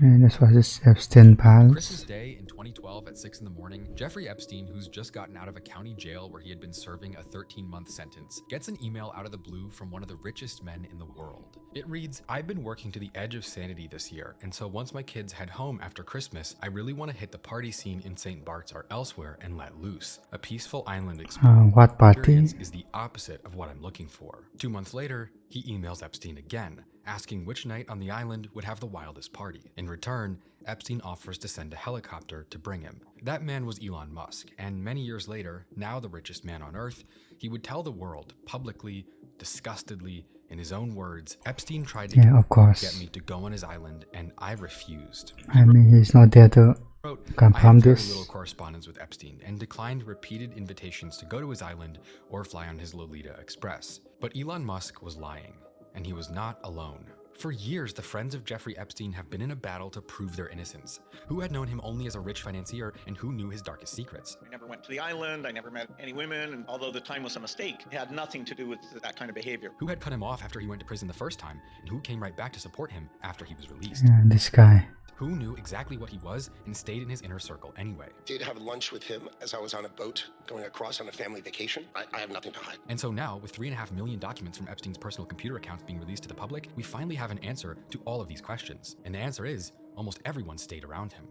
And this was his Epstein On Christmas files. Day in 2012 at 6 in the morning, Jeffrey Epstein, who's just gotten out of a county jail where he had been serving a 13-month sentence, gets an email out of the blue from one of the richest men in the world. It reads, "I've been working to the edge of sanity this year, and so once my kids head home after Christmas, I really want to hit the party scene in St. Bart's or elsewhere and let loose. A peaceful island What experience party? is the opposite of what I'm looking for." 2 months later, he emails Epstein again, asking which night on the island would have the wildest party. In return, Epstein offers to send a helicopter to bring him. That man was Elon Musk, and many years later, now the richest man on Earth, he would tell the world, publicly, disgustedly, in his own words, "Epstein tried to Yeah, of get course. me to go on his island, and I refused." I mean, he's not there to Wrote, "I confirm had very little this. correspondence with Epstein and declined repeated invitations to go to his island or fly on his Lolita Express." But Elon Musk was lying, and he was not alone. For years, the friends of Jeffrey Epstein have been in a battle to prove their innocence. Who had known him only as a rich financier, and who knew his darkest secrets? I never went to the island, I never met any women, and although the time was a mistake, it had nothing to do with that kind of behavior. Who had cut him off after he went to prison the first time, and who came right back to support him after he was released? Yeah, this guy. Who knew exactly what he was and stayed in his inner circle anyway? Did have lunch with him as I was on a boat going across on a family vacation. I have nothing to hide. And so now, with 3.5 million documents from Epstein's personal computer accounts being released to the public, we finally have an answer to all of these questions. And the answer is, almost everyone stayed around him.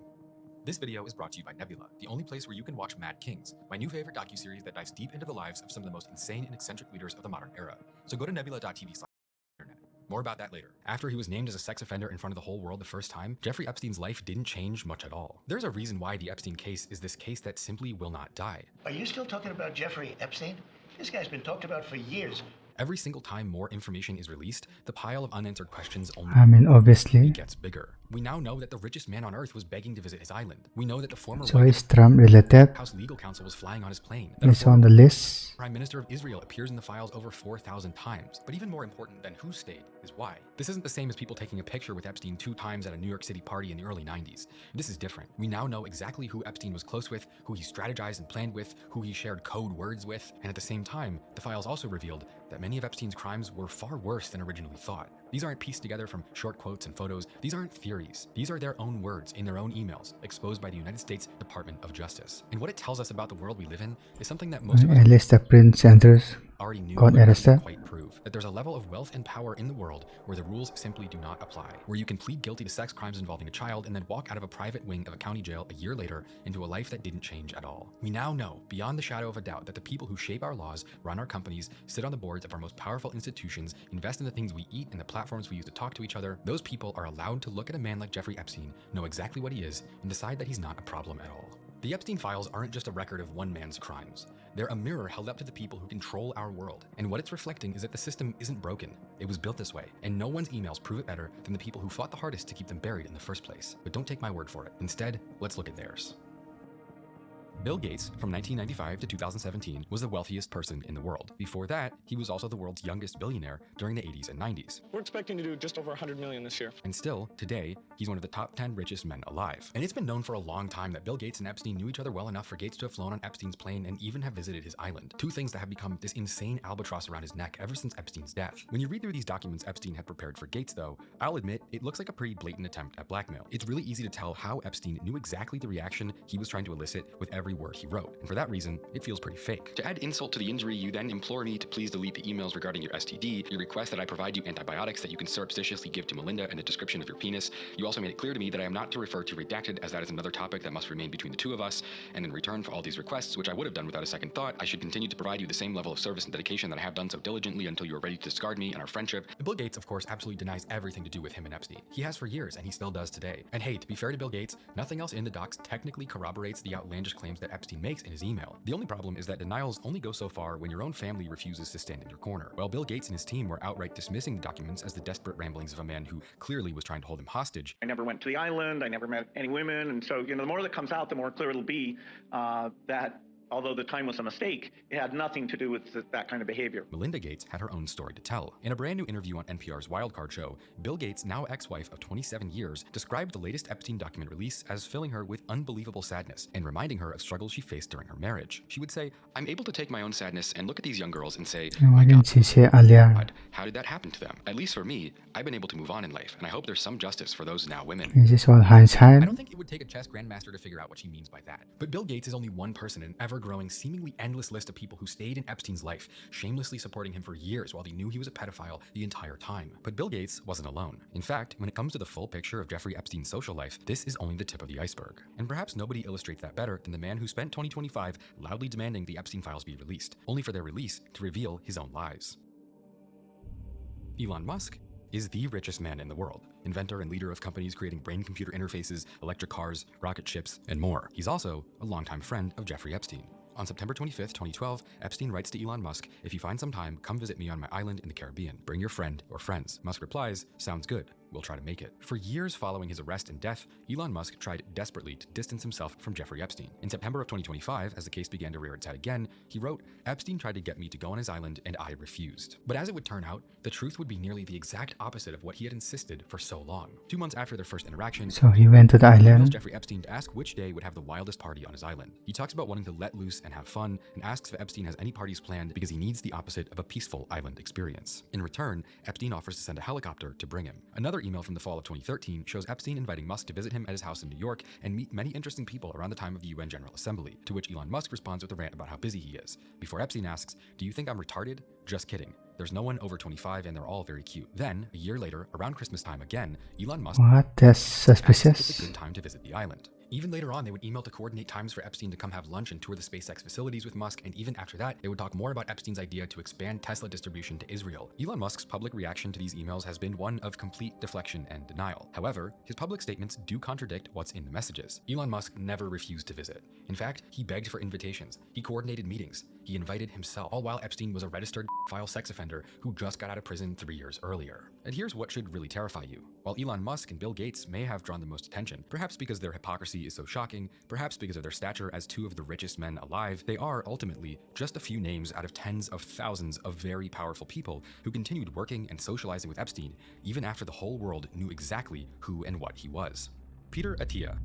This video is brought to you by Nebula, the only place where you can watch Mad Kings, my new favorite docuseries that dives deep into the lives of some of the most insane and eccentric leaders of the modern era. So go to nebula.tv/internet. More about that later. After he was named as a sex offender in front of the whole world the first time, Jeffrey Epstein's life didn't change much at all. There's a reason why the Epstein case is this case that simply will not die. Are you still talking about Jeffrey Epstein? This guy's been talked about for years. Every single time more information is released, the pile of unanswered questions only I mean, obviously. gets bigger. We now know that the richest man on Earth was begging to visit his island. We know that the former So White is Trump related? House legal counsel was flying on his plane. That a He's former on the list. Prime Minister of Israel appears in the files over 4,000 times. But even more important than who stayed is why. This isn't the same as people taking a picture with Epstein 2 times at a New York City party in the early 90s. This is different. We now know exactly who Epstein was close with, who he strategized and planned with, who he shared code words with, and at the same time, the files also revealed that many of Epstein's crimes were far worse than originally thought. These aren't pieced together from short quotes and photos. These aren't theories. These are their own words in their own emails, exposed by the United States Department of Justice. And what it tells us about the world we live in is something that most of us At least the Prince Andrews already knew got but couldn't arrested. quite prove. That there's a level of wealth and power in the world where the rules simply do not apply. Where you can plead guilty to sex crimes involving a child and then walk out of a private wing of a county jail a year later into a life that didn't change at all. We now know, beyond the shadow of a doubt, that the people who shape our laws, run our companies, sit on the boards of our most powerful institutions, invest in the things we eat and the platforms we use to talk to each other, those people are allowed to look at a man like Jeffrey Epstein, know exactly what he is, and decide that he's not a problem at all. The Epstein files aren't just a record of one man's crimes. They're a mirror held up to the people who control our world. And what it's reflecting is that the system isn't broken. It was built this way. And no one's emails prove it better than the people who fought the hardest to keep them buried in the first place. But don't take my word for it. Instead, let's look at theirs. Bill Gates, from 1995 to 2017, was the wealthiest person in the world. Before that, he was also the world's youngest billionaire during the 80s and 90s. We're expecting to do just over 100 million this year. And still, today, he's one of the top 10 richest men alive. And it's been known for a long time that Bill Gates and Epstein knew each other well enough for Gates to have flown on Epstein's plane and even have visited his island. Two things that have become this insane albatross around his neck ever since Epstein's death. When you read through these documents Epstein had prepared for Gates, though, I'll admit, it looks like a pretty blatant attempt at blackmail. It's really easy to tell how Epstein knew exactly the reaction he was trying to elicit with every word he wrote. And for that reason, it feels pretty fake. To add insult to the injury, you then implore me to please delete the emails regarding your STD. You request that I provide you antibiotics that you can surreptitiously give to Melinda and the description of your penis. You also made it clear to me that I am not to refer to redacted, as that is another topic that must remain between the two of us. And in return for all these requests, which I would have done without a second thought, I should continue to provide you the same level of service and dedication that I have done so diligently until you are ready to discard me and our friendship. Bill Gates, of course, absolutely denies everything to do with him and Epstein. He has for years, and he still does today. And hey, to be fair to Bill Gates, nothing else in the docs technically corroborates the outlandish claims that Epstein makes in his email. The only problem is that denials only go so far when your own family refuses to stand in your corner. While Bill Gates and his team were outright dismissing the documents as the desperate ramblings of a man who clearly was trying to hold him hostage. I never went to the island, I never met any women, and so, the more that comes out, the more clear it'll be that although the time was a mistake, it had nothing to do with that kind of behavior. Melinda Gates had her own story to tell. In a brand new interview on NPR's Wildcard show, Bill Gates, now ex-wife of 27 years, described the latest Epstein document release as filling her with unbelievable sadness and reminding her of struggles she faced during her marriage. She would say, "I'm able to take my own sadness and look at these young girls and say, my Imagine si Alia. God, how did that happen to them? At least for me, I've been able to move on in life, and I hope there's some justice for those now women." Is this all I hindsight? don't think it would take a chess grandmaster to figure out what she means by that. But Bill Gates is only one person in an ever-growing, seemingly endless list of people who stayed in Epstein's life, shamelessly supporting him for years while they knew he was a pedophile the entire time. But Bill Gates wasn't alone. In fact, when it comes to the full picture of Jeffrey Epstein's social life, this is only the tip of the iceberg. And perhaps nobody illustrates that better than the man who spent 2025 loudly demanding the Epstein files be released, only for their release to reveal his own lies. Elon Musk is the richest man in the world, inventor and leader of companies creating brain-computer interfaces, electric cars, rocket ships, and more. He's also a longtime friend of Jeffrey Epstein. On September 25th, 2012, Epstein writes to Elon Musk, "If you find some time, come visit me on my island in the Caribbean. Bring your friend or friends." Musk replies, "Sounds good. We'll try to make it." For years following his arrest and death, Elon Musk tried desperately to distance himself from Jeffrey Epstein. In September of 2025, as the case began to rear its head again, he wrote, "Epstein tried to get me to go on his island and I refused." But as it would turn out, the truth would be nearly the exact opposite of what he had insisted for so long. 2 months after their first interaction, So he went to the he emails island. Jeffrey Epstein to ask which day would have the wildest party on his island. He talks about wanting to let loose and have fun, and asks if Epstein has any parties planned because he needs the opposite of a peaceful island experience. In return, Epstein offers to send a helicopter to bring him. Another email from the fall of 2013 shows Epstein inviting Musk to visit him at his house in New York and meet many interesting people around the time of the UN General Assembly, to which Elon Musk responds with a rant about how busy he is. Before Epstein asks, "Do you think I'm retarded? Just kidding. There's no one over 25 and they're all very cute." Then, a year later, around Christmas time again, Elon Musk What? That's asks if it's a suspicious. good time to visit the island. Even later on, they would email to coordinate times for Epstein to come have lunch and tour the SpaceX facilities with Musk, and even after that, they would talk more about Epstein's idea to expand Tesla distribution to Israel. Elon Musk's public reaction to these emails has been one of complete deflection and denial. However, his public statements do contradict what's in the messages. Elon Musk never refused to visit. In fact, he begged for invitations. He coordinated meetings. He invited himself, all while Epstein was a registered file sex offender who just got out of prison 3 years earlier. And here's what should really terrify you. While Elon Musk and Bill Gates may have drawn the most attention, perhaps because their hypocrisy is so shocking, perhaps because of their stature as two of the richest men alive, they are ultimately just a few names out of tens of thousands of very powerful people who continued working and socializing with Epstein even after the whole world knew exactly who and what he was. Peter Attia,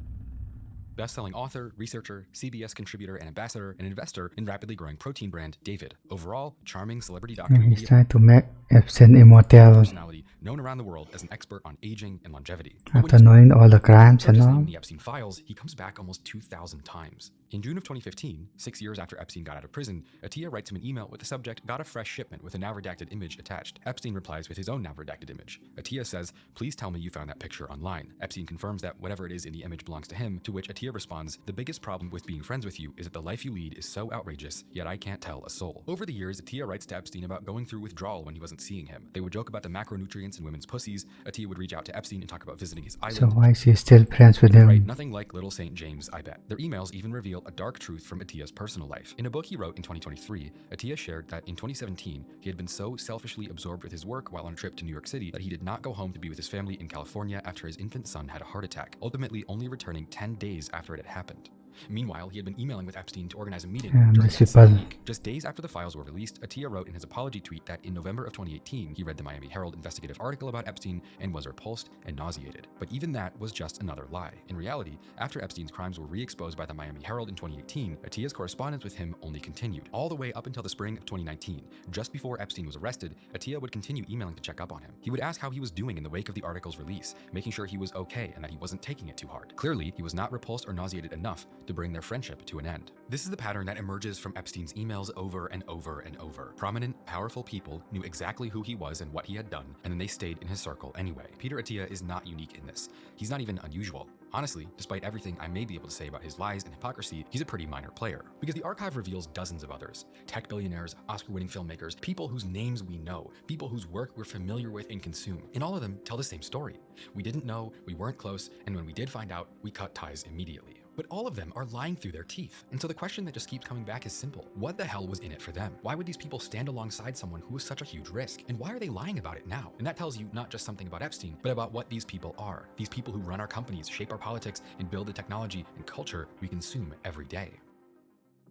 best-selling author, researcher, CBS contributor and ambassador, and investor in rapidly growing protein brand David. Overall, charming celebrity doctor, He's media trying to make Epstein immortal personality, known around the world as an expert on aging and longevity. But when after he's knowing all the crimes and surfacing all. in the Epstein files, he comes back almost 2,000 times. In June of 2015, 6 years after Epstein got out of prison, Attia writes him an email with the subject, "Got a fresh shipment," with a now redacted image attached. Epstein replies with his own now redacted image. Attia says, "Please tell me you found that picture online." Epstein confirms that whatever it is in the image belongs to him, to which Attia responds, "The biggest problem with being friends with you is that the life you lead is so outrageous, yet I can't tell a soul." Over the years, Attia writes to Epstein about going through withdrawal when he wasn't seeing him. They would joke about the macronutrients in women's pussies. Attia would reach out to Epstein and talk about visiting his island. So why is he still friends with Right, him? nothing like Little St. James, I bet. Their emails even reveal a dark truth from Attia's personal life. In a book he wrote in 2023, Attia shared that in 2017, he had been so selfishly absorbed with his work while on a trip to New York City that he did not go home to be with his family in California after his infant son had a heart attack, ultimately only returning 10 days after it had happened. Meanwhile, he had been emailing with Epstein to organize a meeting during these that same people. week. Just days after the files were released, Attia wrote in his apology tweet that in November of 2018, he read the Miami Herald investigative article about Epstein and was repulsed and nauseated. But even that was just another lie. In reality, after Epstein's crimes were re-exposed by the Miami Herald in 2018, Attia's correspondence with him only continued, all the way up until the spring of 2019. Just before Epstein was arrested, Attia would continue emailing to check up on him. He would ask how he was doing in the wake of the article's release, making sure he was okay and that he wasn't taking it too hard. Clearly, he was not repulsed or nauseated enough to bring their friendship to an end. This is the pattern that emerges from Epstein's emails over and over and over. Prominent, powerful people knew exactly who he was and what he had done, and then they stayed in his circle anyway. Peter Attia is not unique in this. He's not even unusual. Honestly, despite everything I may be able to say about his lies and hypocrisy, he's a pretty minor player. Because the archive reveals dozens of others. Tech billionaires, Oscar-winning filmmakers, people whose names we know, people whose work we're familiar with and consume. And all of them tell the same story. We didn't know, we weren't close, and when we did find out, we cut ties immediately. But all of them are lying through their teeth. And so the question that just keeps coming back is simple. What the hell was in it for them? Why would these people stand alongside someone who was such a huge risk? And why are they lying about it now? And that tells you not just something about Epstein, but about what these people are. These people who run our companies, shape our politics, and build the technology and culture we consume every day.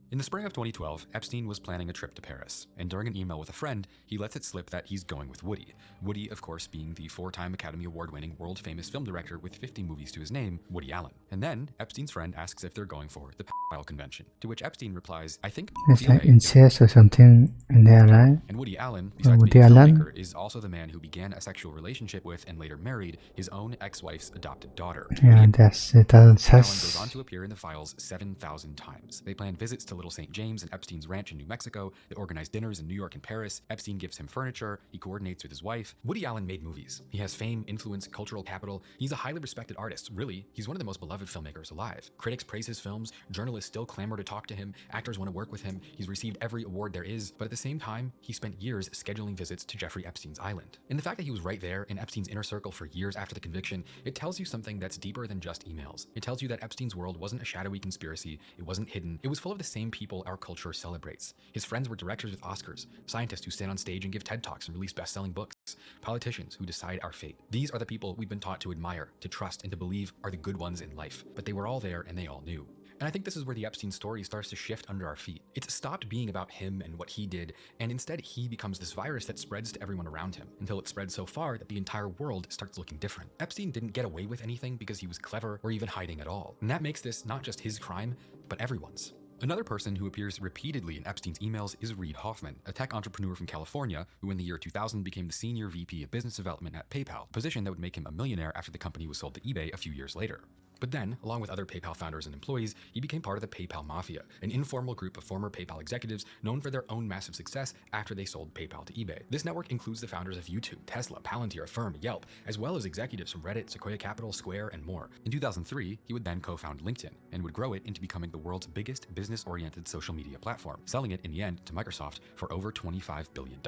In the spring of 2012, Epstein was planning a trip to Paris, and during an email with a friend, he lets it slip that he's going with Woody. Woody, of course, being the 4-time Academy Award-winning, world-famous film director with 50 movies to his name, Woody Allen. And then, Epstein's friend asks if they're going for the pedophile convention, to which Epstein replies, I think It's like incest or something in there, right? And Woody Allen, besides Woody being a Allen? filmmaker, is also the man who began a sexual relationship with and later married his own ex-wife's adopted daughter. Yeah, that's it. Allen goes on to appear in the files 7,000 times. They plan visits to Little St. James and Epstein's ranch in New Mexico. They organize dinners in New York and Paris. Epstein gives him furniture. He coordinates with his wife. Woody Allen made movies. He has fame, influence, cultural capital. He's a highly respected artist. Really, he's one of the most beloved filmmakers alive. Critics praise his films. Journalists still clamor to talk to him. Actors want to work with him. He's received every award there is. But at the same time, he spent years scheduling visits to Jeffrey Epstein's island. And the fact that he was right there in Epstein's inner circle for years after the conviction, it tells you something that's deeper than just emails. It tells you that Epstein's world wasn't a shadowy conspiracy. It wasn't hidden. It was full of the same people our culture celebrates. His friends were directors with Oscars, scientists who stand on stage and give TED Talks and release best-selling books, politicians who decide our fate. These are the people we've been taught to admire, to trust, and to believe are the good ones in life. But they were all there and they all knew. And I think this is where the Epstein story starts to shift under our feet. It's stopped being about him and what he did, and instead he becomes this virus that spreads to everyone around him, until it spreads so far that the entire world starts looking different. Epstein didn't get away with anything because he was clever or even hiding at all. And that makes this not just his crime, but everyone's. Another person who appears repeatedly in Epstein's emails is Reid Hoffman, a tech entrepreneur from California who in the year 2000 became the senior VP of business development at PayPal, a position that would make him a millionaire after the company was sold to eBay a few years later. But then, along with other PayPal founders and employees, he became part of the PayPal Mafia, an informal group of former PayPal executives known for their own massive success after they sold PayPal to eBay. This network includes the founders of YouTube, Tesla, Palantir, Affirm, Yelp, as well as executives from Reddit, Sequoia Capital, Square, and more. In 2003, he would then co-found LinkedIn and would grow it into becoming the world's biggest business-oriented social media platform, selling it in the end to Microsoft for over $25 billion.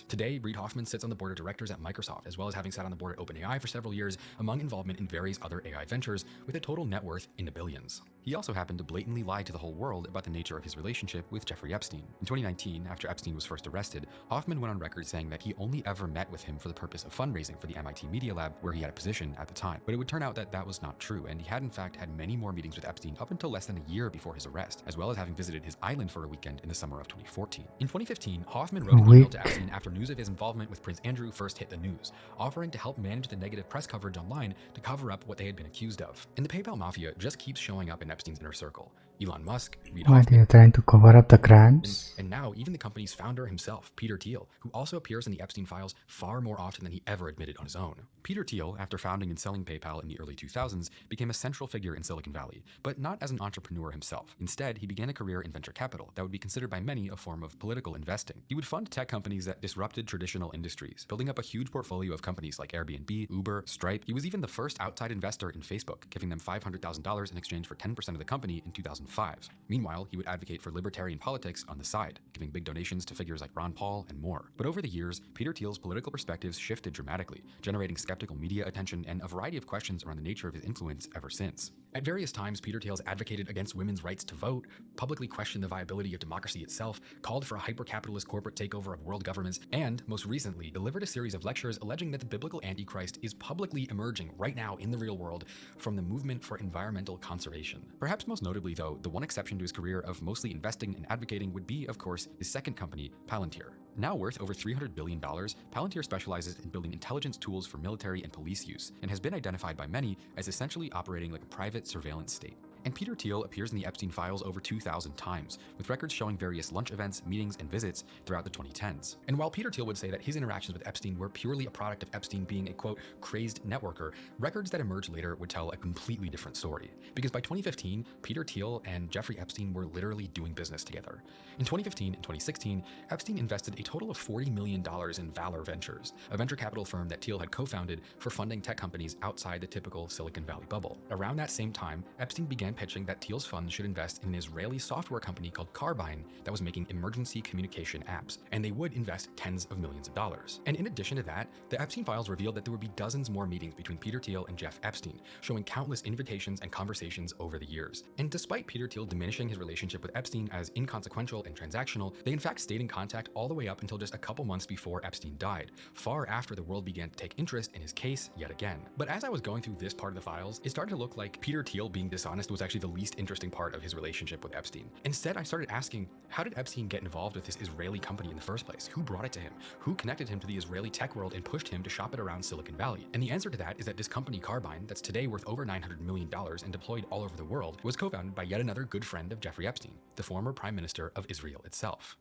Today, Reid Hoffman sits on the board of directors at Microsoft, as well as having sat on the board at OpenAI for several years, among involvement in various other AI ventures, with a total net worth in the billions. He also happened to blatantly lie to the whole world about the nature of his relationship with Jeffrey Epstein. In 2019, after Epstein was first arrested, Hoffman went on record saying that he only ever met with him for the purpose of fundraising for the MIT Media Lab, where he had a position at the time. But it would turn out that that was not true, and he had in fact had many more meetings with Epstein up until less than a year before his arrest, as well as having visited his island for a weekend in the summer of 2014. In 2015, Hoffman wrote an email to Epstein after news of his involvement with Prince Andrew first hit the news, offering to help manage the negative press coverage online to cover up what they had been accused of. And the PayPal Mafia just keeps showing up in Epstein's inner circle. Elon Musk, Reid Why Hoffman, they are trying to cover up the crimes? and now even the company's founder himself, Peter Thiel, who also appears in the Epstein files far more often than he ever admitted on his own. Peter Thiel, after founding and selling PayPal in the early 2000s, became a central figure in Silicon Valley, but not as an entrepreneur himself. Instead, he began a career in venture capital that would be considered by many a form of political investing. He would fund tech companies that disrupted traditional industries, building up a huge portfolio of companies like Airbnb, Uber, Stripe. He was even the first outside investor in Facebook, giving them $500,000 in exchange for 10% of the company in 2005. Meanwhile, he would advocate for libertarian politics on the side, giving big donations to figures like Ron Paul and more. But over the years, Peter Thiel's political perspectives shifted dramatically, generating skeptical media attention and a variety of questions around the nature of his influence ever since. At various times, Peter Thiel's advocated against women's rights to vote, publicly questioned the viability of democracy itself, called for a hyper-capitalist corporate takeover of world governments, and, most recently, delivered a series of lectures alleging that the biblical Antichrist is publicly emerging right now in the real world from the movement for environmental conservation. Perhaps most notably, though, the one exception to his career of mostly investing and advocating would be, of course, his second company, Palantir. Now worth over $300 billion, Palantir specializes in building intelligence tools for military and police use, and has been identified by many as essentially operating like a private surveillance state. And Peter Thiel appears in the Epstein files over 2,000 times, with records showing various lunch events, meetings, and visits throughout the 2010s. And while Peter Thiel would say that his interactions with Epstein were purely a product of Epstein being a, quote, crazed networker, records that emerged later would tell a completely different story. Because by 2015, Peter Thiel and Jeffrey Epstein were literally doing business together. In 2015 and 2016, Epstein invested a total of $40 million in Valor Ventures, a venture capital firm that Thiel had co-founded for funding tech companies outside the typical Silicon Valley bubble. Around that same time, Epstein began pitching that Thiel's funds should invest in an Israeli software company called Carbine that was making emergency communication apps, and they would invest tens of millions of dollars. And in addition to that, the Epstein files revealed that there would be dozens more meetings between Peter Thiel and Jeff Epstein, showing countless invitations and conversations over the years. And despite Peter Thiel diminishing his relationship with Epstein as inconsequential and transactional, they in fact stayed in contact all the way up until just a couple months before Epstein died, far after the world began to take interest in his case yet again. But as I was going through this part of the files, it started to look like Peter Thiel being dishonest was was actually the least interesting part of his relationship with Epstein. Instead, I started asking, how did Epstein get involved with this Israeli company in the first place? Who brought it to him? Who connected him to the Israeli tech world and pushed him to shop it around Silicon Valley? And the answer to that is that this company, Carbine, that's today worth over $900 million and deployed all over the world, was co-founded by yet another good friend of Jeffrey Epstein, the former Prime Minister of Israel itself.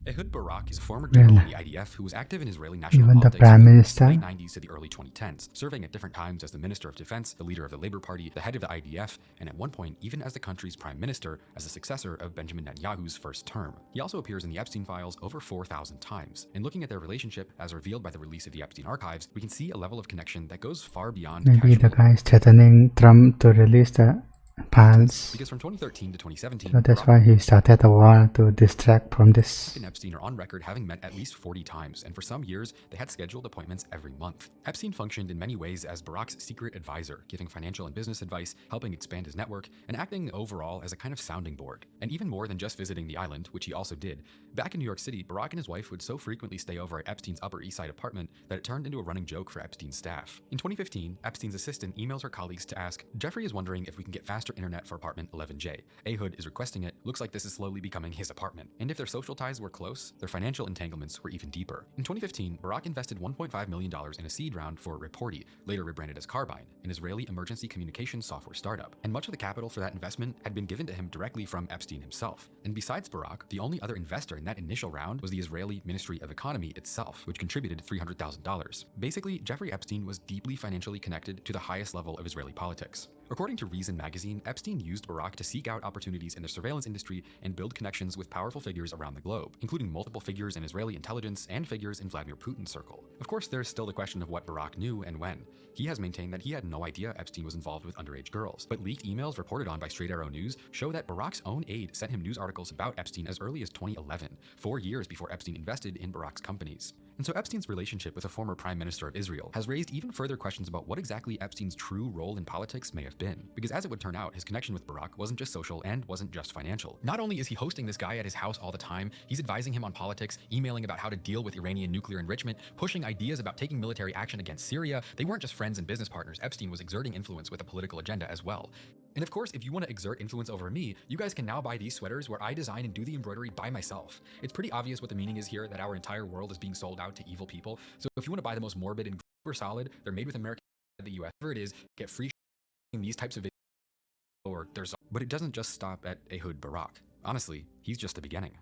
Ehud Barak is a former general in the IDF who was active in Israeli national Even the politics Prime from the Minister? late 90s to the early 2010s, serving at different times as the Minister of Defense, the leader of the Labour Party, the head of the IDF, and at one point even as the country's Prime Minister as the successor of Benjamin Netanyahu's first term. He also appears in the Epstein files over 4,000 times. And looking at their relationship as revealed by the release of the Epstein archives, we can see a level of connection that goes far beyond Maybe the casual. guy is threatening Trump to release the files. Because from 2013 to 2017, So that's Barack why he started a war to distract from this. and Epstein are on record having met at least 40 times, and for some years, they had scheduled appointments every month. Epstein functioned in many ways as Barack's secret advisor, giving financial and business advice, helping expand his network, and acting overall as a kind of sounding board. And even more than just visiting the island, which he also did, back in New York City, Barack and his wife would so frequently stay over at Epstein's Upper East Side apartment that it turned into a running joke for Epstein's staff. In 2015, Epstein's assistant emails her colleagues to ask, Jeffrey is wondering if we can get faster internet for apartment 11J. Ehud is requesting it. Looks like this is slowly becoming his apartment. And if their social ties were close, their financial entanglements were even deeper. In 2015, Barack invested $1.5 million in a seed round for Reporty, later rebranded as Carbine, an Israeli emergency communications software startup. And much of the capital for that investment had been given to him directly from Epstein himself. And besides Barack, the only other investor in that initial round was the Israeli Ministry of Economy itself, which contributed $300,000. Basically, Jeffrey Epstein was deeply financially connected to the highest level of Israeli politics. According to Reason magazine, Epstein used Barack to seek out opportunities in the surveillance industry and build connections with powerful figures around the globe, including multiple figures in Israeli intelligence and figures in Vladimir Putin's circle. Of course, there's still the question of what Barack knew and when. He has maintained that he had no idea Epstein was involved with underage girls, but leaked emails reported on by Straight Arrow News show that Barack's own aide sent him news articles about Epstein as early as 2011, 4 years before Epstein invested in Barack's companies. And so Epstein's relationship with a former Prime Minister of Israel has raised even further questions about what exactly Epstein's true role in politics may have been. Because as it would turn out, his connection with Barack wasn't just social and wasn't just financial. Not only is he hosting this guy at his house all the time, he's advising him on politics, emailing about how to deal with Iranian nuclear enrichment, pushing ideas about taking military action against Syria. They weren't just friends and business partners. Epstein was exerting influence with a political agenda as well. And of course, if you want to exert influence over me, you guys can now buy these sweaters where I design and do the embroidery by myself. It's pretty obvious what the meaning is here, that our entire world is being sold out to evil people. So if you want to buy the most morbid and super solid, they're made with American the US, whatever it is, get free shipping these types of videos, or there's. But it doesn't just stop at Ehud Barak. Honestly, he's just the beginning.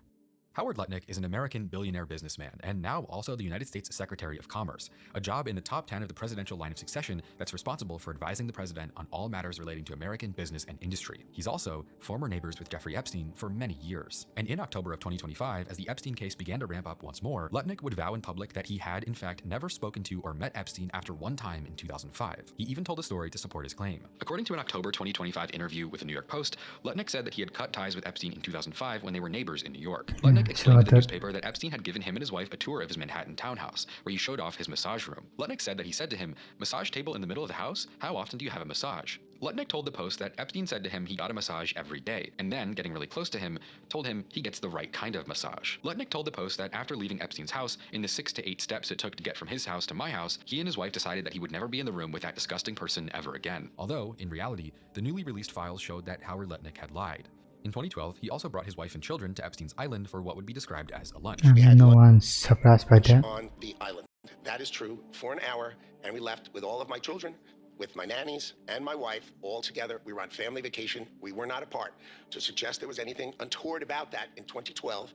Howard Lutnick is an American billionaire businessman and now also the United States Secretary of Commerce, a job in the top 10 of the presidential line of succession that's responsible for advising the president on all matters relating to American business and industry. He's also former neighbors with Jeffrey Epstein for many years. And in October of 2025, as the Epstein case began to ramp up once more, Lutnick would vow in public that he had, in fact, never spoken to or met Epstein after one time in 2005. He even told a story to support his claim. According to an October 2025 interview with the New York Post, Lutnick said that he had cut ties with Epstein in 2005 when they were neighbors in New York. Lutnick explained to the newspaper that Epstein had given him and his wife a tour of his Manhattan townhouse, where he showed off his massage room. Lutnick said that he said to him, "Massage table in the middle of the house? How often do you have a massage?" Lutnick told the Post that Epstein said to him he got a massage every day, and then, getting really close to him, told him he gets the right kind of massage. Lutnick told the Post that after leaving Epstein's house, in the 6 to 8 steps it took to get from his house to my house, he and his wife decided that he would never be in the room with that disgusting person ever again. Although, in reality, the newly released files showed that Howard Lutnick had lied. In 2012, he also brought his wife and children to Epstein's island for what would be described as a lunch. No one's surprised by that. On the island. That is true, for an hour, and we left with all of my children, with my nannies and my wife, all together. We were on family vacation. We were not apart. To suggest there was anything untoward about that in 2012,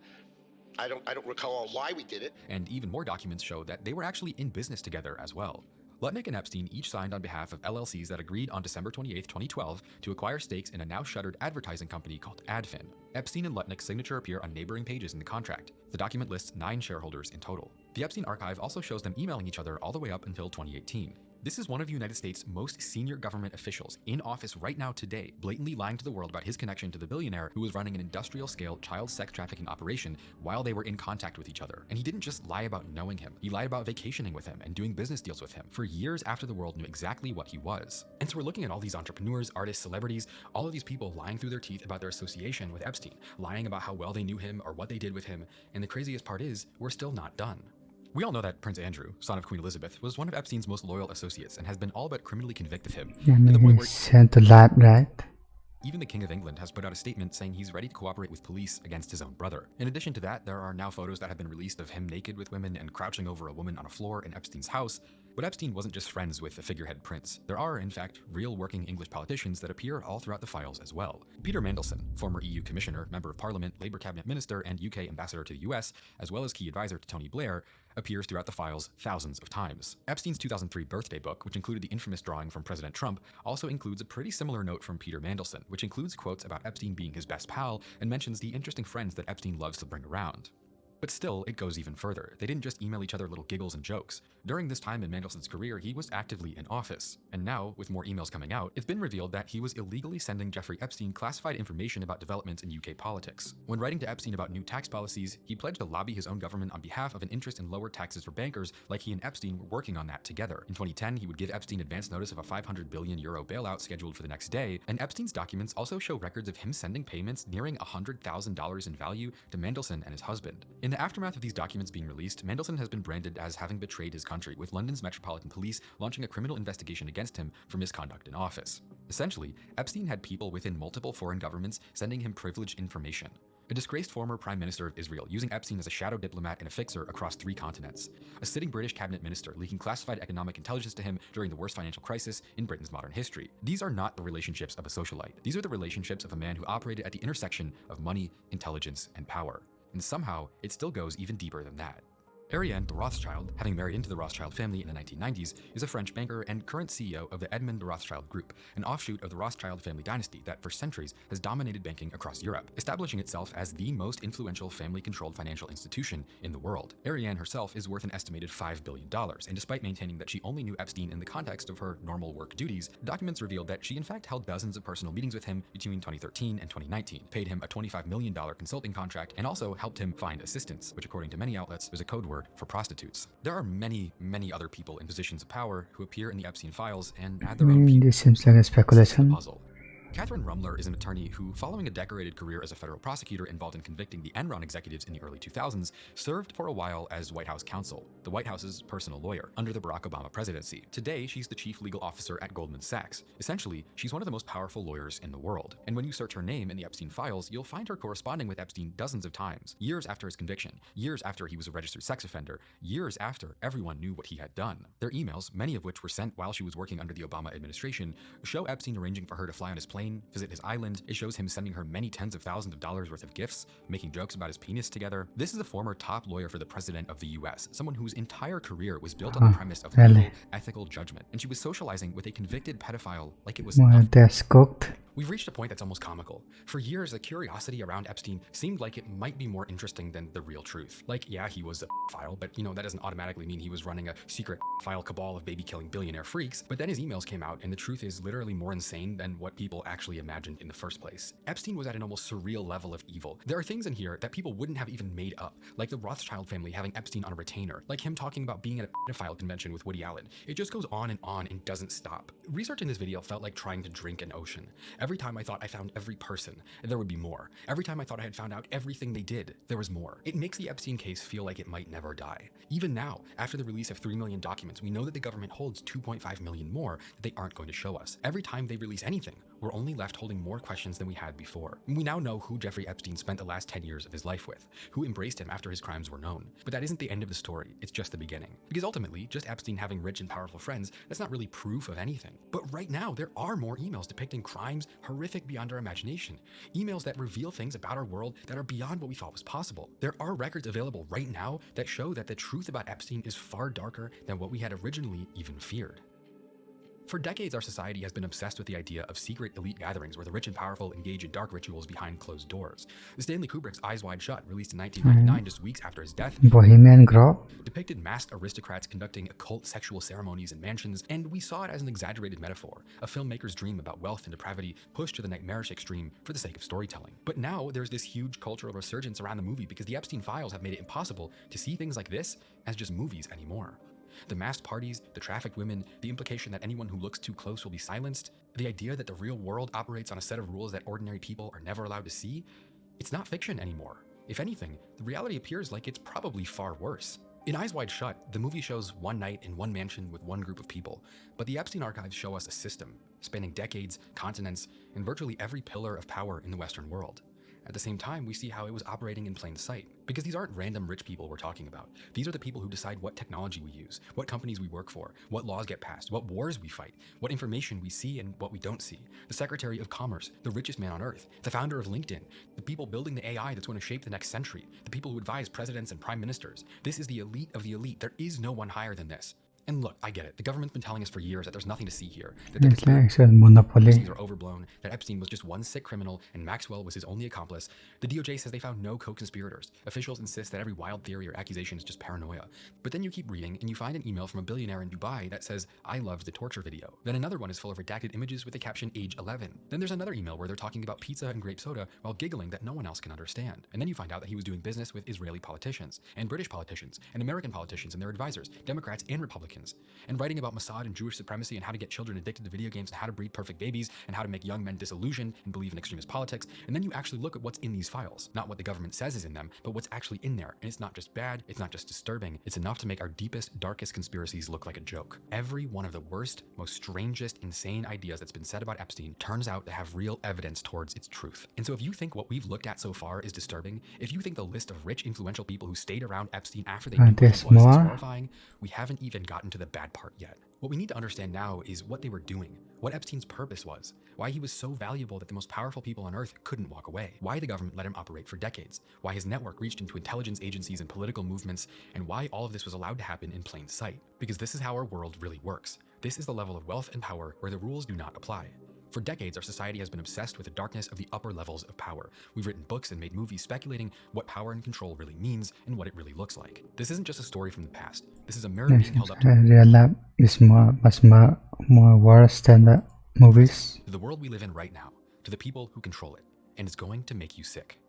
I don't recall why we did it. And even more documents show that they were actually in business together as well. Lutnick and Epstein each signed on behalf of LLCs that agreed on December 28, 2012 to acquire stakes in a now shuttered advertising company called Adfin. Epstein and Lutnick's signature appear on neighboring pages in the contract. The document lists 9 shareholders in total. The Epstein archive also shows them emailing each other all the way up until 2018. This is one of the United States' most senior government officials in office right now today, blatantly lying to the world about his connection to the billionaire who was running an industrial-scale child sex trafficking operation while they were in contact with each other. And he didn't just lie about knowing him, he lied about vacationing with him and doing business deals with him for years after the world knew exactly what he was. And so we're looking at all these entrepreneurs, artists, celebrities, all of these people lying through their teeth about their association with Epstein, lying about how well they knew him or what they did with him, and the craziest part is, we're still not done. We all know that Prince Andrew, son of Queen Elizabeth, was one of Epstein's most loyal associates and has been all but criminally convicted of him. Yeah, to the maybe point where sent to lab, right? Even the King of England has put out a statement saying he's ready to cooperate with police against his own brother. In addition to that, there are now photos that have been released of him naked with women and crouching over a woman on a floor in Epstein's house. But Epstein wasn't just friends with the figurehead prince. There are, in fact, real working English politicians that appear all throughout the files as well. Peter Mandelson, former EU Commissioner, Member of Parliament, Labour Cabinet Minister, and UK Ambassador to the US, as well as key advisor to Tony Blair, appears throughout the files thousands of times. Epstein's 2003 birthday book, which included the infamous drawing from President Trump, also includes a pretty similar note from Peter Mandelson, which includes quotes about Epstein being his best pal and mentions the interesting friends that Epstein loves to bring around. But still, it goes even further. They didn't just email each other little giggles and jokes. During this time in Mandelson's career, he was actively in office. And now, with more emails coming out, it's been revealed that he was illegally sending Jeffrey Epstein classified information about developments in UK politics. When writing to Epstein about new tax policies, he pledged to lobby his own government on behalf of an interest in lower taxes for bankers, like he and Epstein were working on that together. In 2010, he would give Epstein advance notice of a €500 billion bailout scheduled for the next day, and Epstein's documents also show records of him sending payments nearing $100,000 in value to Mandelson and his husband. In the aftermath of these documents being released, Mandelson has been branded as having betrayed his country, with London's Metropolitan Police launching a criminal investigation against him for misconduct in office. Essentially, Epstein had people within multiple foreign governments sending him privileged information. A disgraced former Prime Minister of Israel using Epstein as a shadow diplomat and a fixer across 3 continents. A sitting British cabinet minister leaking classified economic intelligence to him during the worst financial crisis in Britain's modern history. These are not the relationships of a socialite. These are the relationships of a man who operated at the intersection of money, intelligence, and power. And somehow, it still goes even deeper than that. Ariane de Rothschild, having married into the Rothschild family in the 1990s, is a French banker and current CEO of the Edmond de Rothschild Group, an offshoot of the Rothschild family dynasty that for centuries has dominated banking across Europe, establishing itself as the most influential family-controlled financial institution in the world. Ariane herself is worth an estimated $5 billion, and despite maintaining that she only knew Epstein in the context of her normal work duties, documents revealed that she in fact held dozens of personal meetings with him between 2013 and 2019, paid him a $25 million consulting contract, and also helped him find assistants, which according to many outlets is a code word for prostitutes. There are many other people in positions of power who appear in the Epstein files and add their own This seems like a speculation. puzzle. Catherine Rumler is an attorney who, following a decorated career as a federal prosecutor involved in convicting the Enron executives in the early 2000s, served for a while as White House counsel, the White House's personal lawyer, under the Barack Obama presidency. Today, she's the chief legal officer at Goldman Sachs. Essentially, she's one of the most powerful lawyers in the world. And when you search her name in the Epstein files, you'll find her corresponding with Epstein dozens of times, years after his conviction, years after he was a registered sex offender, years after everyone knew what he had done. Their emails, many of which were sent while she was working under the Obama administration, show Epstein arranging for her to fly on his plane, visit his island. It shows him sending her many tens of thousands of dollars worth of gifts, making jokes about his penis together. This is a former top lawyer for the president of the US, someone whose entire career was built on the premise of really? legal, ethical judgment, and she was socializing with a convicted pedophile like it was nothing. That's cooked. We've reached a point that's almost comical. For years, the curiosity around Epstein seemed like it might be more interesting than the real truth. Like, yeah, he was a file, but that doesn't automatically mean he was running a secret file cabal of baby-killing billionaire freaks. But then his emails came out, and the truth is literally more insane than what people actually imagined in the first place. Epstein was at an almost surreal level of evil. There are things in here that people wouldn't have even made up, like the Rothschild family having Epstein on a retainer, like him talking about being at a pedophile convention with Woody Allen. It just goes on and doesn't stop. Researching this video felt like trying to drink an ocean. Every time I thought I found every person, there would be more. Every time I thought I had found out everything they did, there was more. It makes the Epstein case feel like it might never die. Even now, after the release of 3 million documents, we know that the government holds 2.5 million more that they aren't going to show us. Every time they release anything, we're only left holding more questions than we had before. We now know who Jeffrey Epstein spent the last 10 years of his life with, who embraced him after his crimes were known. But that isn't the end of the story, it's just the beginning. Because ultimately, just Epstein having rich and powerful friends, that's not really proof of anything. But right now, there are more emails depicting crimes horrific beyond our imagination. Emails that reveal things about our world that are beyond what we thought was possible. There are records available right now that show that the truth about Epstein is far darker than what we had originally even feared. For decades, our society has been obsessed with the idea of secret elite gatherings where the rich and powerful engage in dark rituals behind closed doors. Stanley Kubrick's Eyes Wide Shut, released in 1999, just weeks after his death, Bohemian Grove. depicted masked aristocrats conducting occult sexual ceremonies in mansions, and we saw it as an exaggerated metaphor, a filmmaker's dream about wealth and depravity pushed to the nightmarish extreme for the sake of storytelling. But now there's this huge cultural resurgence around the movie because the Epstein files have made it impossible to see things like this as just movies anymore. The masked parties, the trafficked women, the implication that anyone who looks too close will be silenced, the idea that the real world operates on a set of rules that ordinary people are never allowed to see, it's not fiction anymore. If anything, the reality appears like it's probably far worse. In Eyes Wide Shut, the movie shows one night in one mansion with one group of people, but the Epstein archives show us a system spanning decades, continents, and virtually every pillar of power in the Western world. At the same time, we see how it was operating in plain sight. Because these aren't random rich people we're talking about. These are the people who decide what technology we use, what companies we work for, what laws get passed, what wars we fight, what information we see and what we don't see. The Secretary of Commerce, the richest man on earth, the founder of LinkedIn, the people building the AI that's going to shape the next century, the people who advise presidents and prime ministers. This is the elite of the elite. There is no one higher than this. And look, I get it. The government's been telling us for years that there's nothing to see here, that the It's like actual monopoly. conspiracies are overblown, that Epstein was just one sick criminal and Maxwell was his only accomplice. The DOJ says they found no co-conspirators. Officials insist that every wild theory or accusation is just paranoia. But then you keep reading and you find an email from a billionaire in Dubai that says, "I loved the torture video." Then another one is full of redacted images with the caption age 11. Then there's another email where they're talking about pizza and grape soda while giggling that no one else can understand. And then you find out that he was doing business with Israeli politicians and British politicians and American politicians and their advisors, Democrats and Republicans, and writing about Mossad and Jewish supremacy and how to get children addicted to video games and how to breed perfect babies and how to make young men disillusioned and believe in extremist politics. And then you actually look at what's in these files, not what the government says is in them, but what's actually in there. And it's not just bad, it's not just disturbing, it's enough to make our deepest, darkest conspiracies look like a joke. Every one of the worst, most strangest, insane ideas that's been said about Epstein turns out to have real evidence towards its truth. And so if you think what we've looked at so far is disturbing, if you think the list of rich, influential people who stayed around Epstein after they knew who he there's was is more? horrifying, we haven't even gotten to the bad part yet. What we need to understand now is what they were doing, what Epstein's purpose was, why he was so valuable that the most powerful people on earth couldn't walk away, why the government let him operate for decades, why his network reached into intelligence agencies and political movements, and why all of this was allowed to happen in plain sight. Because this is how our world really works. This is the level of wealth and power where the rules do not apply. For decades, our society has been obsessed with the darkness of the upper levels of power. We've written books and made movies speculating what power and control really means and what it really looks like. This isn't just a story from the past. This is a mirror being held up to Real life is much more worse than the movies. the world we live in right now, to the people who control it, and it's going to make you sick.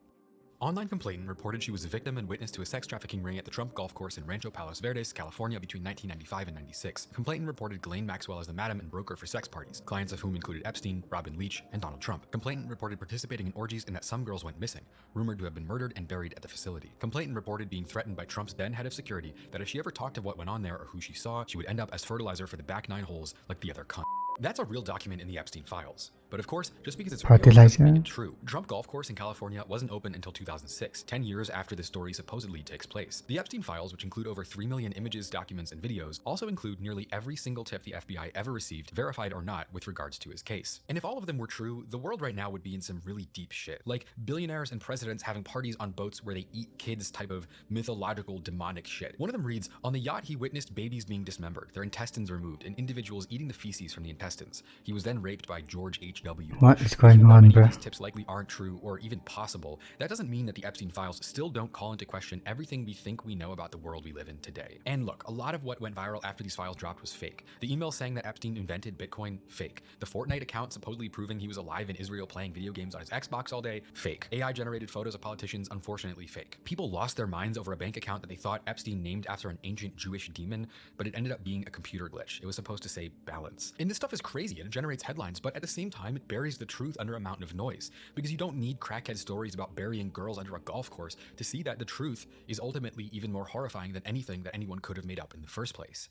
Online complainant reported she was a victim and witness to a sex trafficking ring at the Trump golf course in Rancho Palos Verdes, California between 1995 and 96. Complainant reported Ghislaine Maxwell as the madam and broker for sex parties, clients of whom included Epstein, Robin Leach, and Donald Trump. Complainant reported participating in orgies and that some girls went missing, rumored to have been murdered and buried at the facility. Complainant reported being threatened by Trump's then head of security that if she ever talked of what went on there or who she saw, she would end up as fertilizer for the back 9 holes like the other cunt. That's a real document in the Epstein files. But of course, just because it's real doesn't make it true. Trump Golf Course in California wasn't open until 2006, 10 years after this story supposedly takes place. The Epstein files, which include over 3 million images, documents, and videos, also include nearly every single tip the FBI ever received, verified or not, with regards to his case. And if all of them were true, the world right now would be in some really deep shit. Like billionaires and presidents having parties on boats where they eat kids type of mythological demonic shit. One of them reads, on the yacht he witnessed babies being dismembered, their intestines removed, and individuals eating the feces from the intestines. He was then raped by George H.W. What is going Even though on, many bro? of these tips likely aren't true or even possible, that doesn't mean that the Epstein files still don't call into question everything we think we know about the world we live in today. And look, a lot of what went viral after these files dropped was fake. The email saying that Epstein invented Bitcoin, fake. The Fortnite account supposedly proving he was alive in Israel playing video games on his Xbox all day, fake. AI-generated photos of politicians, unfortunately fake. People lost their minds over a bank account that they thought Epstein named after an ancient Jewish demon, but it ended up being a computer glitch. It was supposed to say balance. And this stuff is crazy and it generates headlines, but at the same time, it buries the truth under a mountain of noise, because you don't need crackhead stories about burying girls under a golf course to see that the truth is ultimately even more horrifying than anything that anyone could have made up in the first place.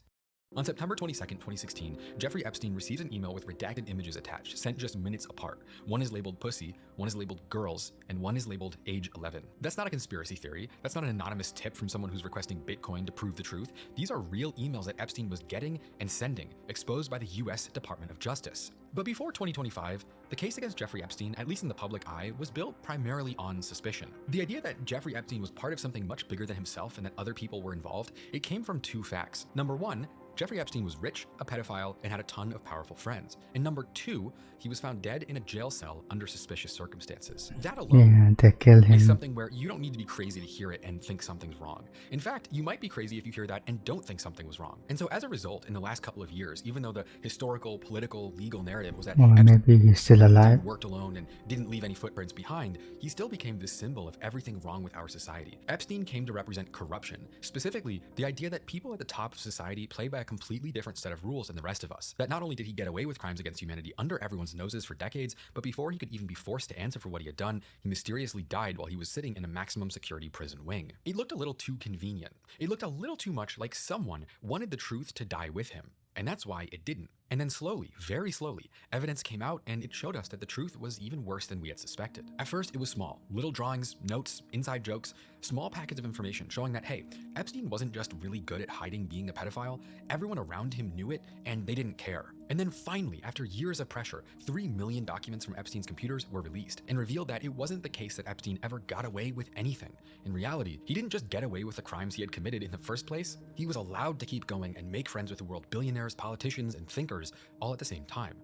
On September 22nd, 2016, Jeffrey Epstein receives an email with redacted images attached, sent just minutes apart. One is labeled pussy, one is labeled girls, and one is labeled age 11. That's not a conspiracy theory. That's not an anonymous tip from someone who's requesting Bitcoin to prove the truth. These are real emails that Epstein was getting and sending, exposed by the US Department of Justice. But before 2025, the case against Jeffrey Epstein, at least in the public eye, was built primarily on suspicion. The idea that Jeffrey Epstein was part of something much bigger than himself and that other people were involved, it came from two facts. Number one, Jeffrey Epstein was rich, a pedophile, and had a ton of powerful friends. And number two, he was found dead in a jail cell under suspicious circumstances. That alone Yeah, they kill is him. something where you don't need to be crazy to hear it and think something's wrong. In fact, you might be crazy if you hear that and don't think something was wrong. And so as a result, in the last couple of years, even though the historical, political, legal narrative was that Well, Epstein maybe he's still alive. worked alone and didn't leave any footprints behind, he still became this symbol of everything wrong with our society. Epstein came to represent corruption, specifically the idea that people at the top of society play by a completely different set of rules than the rest of us. That not only did he get away with crimes against humanity under everyone's noses for decades, but before he could even be forced to answer for what he had done, he mysteriously died while he was sitting in a maximum security prison wing. It looked a little too convenient. It looked a little too much like someone wanted the truth to die with him. And that's why it didn't. And then slowly, very slowly, evidence came out and it showed us that the truth was even worse than we had suspected. At first, it was small. Little drawings, notes, inside jokes, small packets of information showing that, hey, Epstein wasn't just really good at hiding being a pedophile, everyone around him knew it and they didn't care. And then finally, after years of pressure, 3 million documents from Epstein's computers were released and revealed that it wasn't the case that Epstein ever got away with anything. In reality, he didn't just get away with the crimes he had committed in the first place, he was allowed to keep going and make friends with the world billionaires, politicians, and thinkers all at the same time.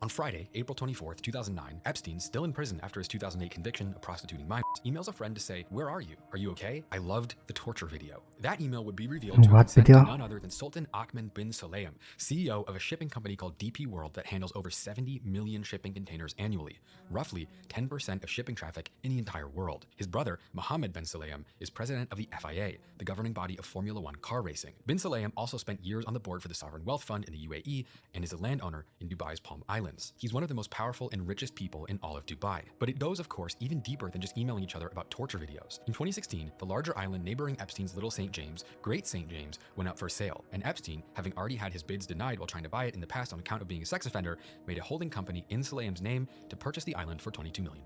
On Friday, April 24th, 2009, Epstein, still in prison after his 2008 conviction of prostituting minors, emails a friend to say, "Where are you? Are you okay? I loved the torture video." That email would be revealed to have been sent to none other than Sultan Ahmed bin Sulayem, CEO of a shipping company called DP World that handles over 70 million shipping containers annually, roughly 10% of shipping traffic in the entire world. His brother, Mohammed bin Sulayem, is president of the FIA, the governing body of Formula One car racing. Bin Sulayem also spent years on the board for the Sovereign Wealth Fund in the UAE and is a landowner in Dubai's Palm Islands. He's one of the most powerful and richest people in all of Dubai. But it goes, of course, even deeper than just emailing each other about torture videos. In 2016, the larger island neighboring Epstein's Little St. James, Great St. James, went up for sale, and Epstein, having already had his bids denied while trying to buy it in the past on account of being a sex offender, made a holding company in Sulayem's name to purchase the island for $22 million.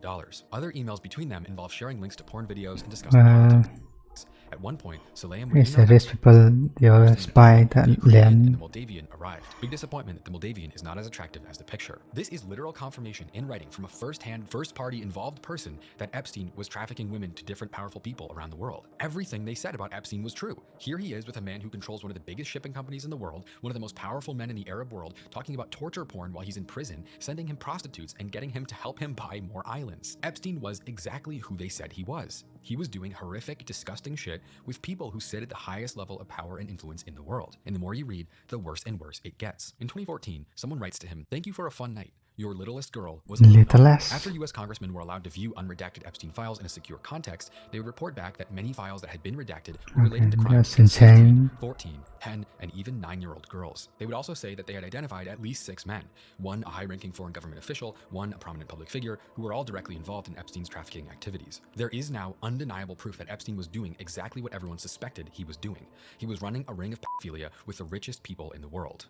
Other emails between them involve sharing links to porn videos and discussing politics. At one point, Sulayem would Yes, rich people, they are spy that and land. the Moldavian arrived. Big disappointment that the Moldavian is not as attractive as the picture. This is literal confirmation in writing from a first-hand, first-party involved person that Epstein was trafficking women to different powerful people around the world. Everything they said about Epstein was true. Here he is with a man who controls one of the biggest shipping companies in the world, one of the most powerful men in the Arab world, talking about torture porn while he's in prison, sending him prostitutes and getting him to help him buy more islands. Epstein was exactly who they said he was. He was doing horrific, disgusting shit with people who sit at the highest level of power and influence in the world. And the more you read, the worse and worse it gets. In 2014, someone writes to him, "Thank you for a fun night. Your littlest girl was a Littlest. After U.S. congressmen were allowed to view unredacted Epstein files in a secure context, they would report back that many files that had been redacted were related to crimes that's against insane. 15, 14, 10, and even 9-year-old girls. They would also say that they had identified at least 6 men, one a high-ranking foreign government official, one a prominent public figure, who were all directly involved in Epstein's trafficking activities. There is now undeniable proof that Epstein was doing exactly what everyone suspected he was doing. He was running a ring of pedophilia with the richest people in the world.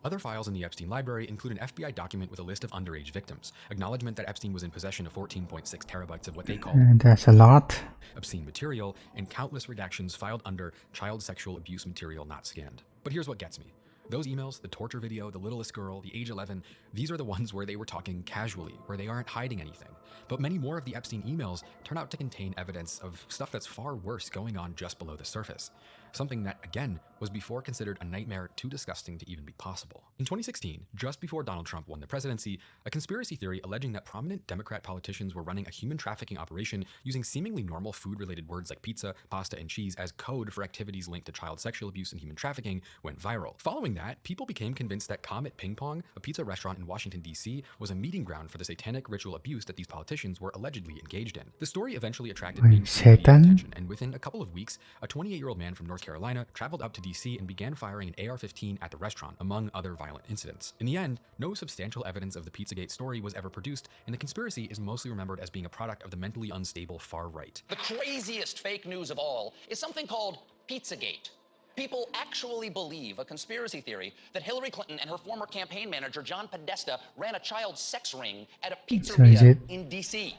Other files in the Epstein library include an FBI document with a list of underage victims, acknowledgement that Epstein was in possession of 14.6 terabytes of what they call That's a lot. obscene material, and countless redactions filed under child sexual abuse material not scanned. But here's what gets me. Those emails, the torture video, the littlest girl, the age 11, these are the ones where they were talking casually, where they aren't hiding anything. But many more of the Epstein emails turn out to contain evidence of stuff that's far worse going on just below the surface. Something that, again, was before considered a nightmare too disgusting to even be possible. In 2016, just before Donald Trump won the presidency, a conspiracy theory alleging that prominent Democrat politicians were running a human trafficking operation using seemingly normal food-related words like pizza, pasta, and cheese as code for activities linked to child sexual abuse and human trafficking went viral. Following that, people became convinced that Comet Ping Pong, a pizza restaurant in Washington, D.C., was a meeting ground for the satanic ritual abuse that these politicians were allegedly engaged in. The story eventually attracted mainstream media Satan? attention, and within a couple of weeks, a 28-year-old man from North Carolina traveled up to D.C. and began firing an AR-15 at the restaurant, among other violent incidents. In the end, no substantial evidence of the Pizzagate story was ever produced, and the conspiracy is mostly remembered as being a product of the mentally unstable far right. The craziest fake news of all is something called Pizzagate. People actually believe a conspiracy theory that Hillary Clinton and her former campaign manager, John Podesta, ran a child sex ring at a is pizzeria it- in D.C.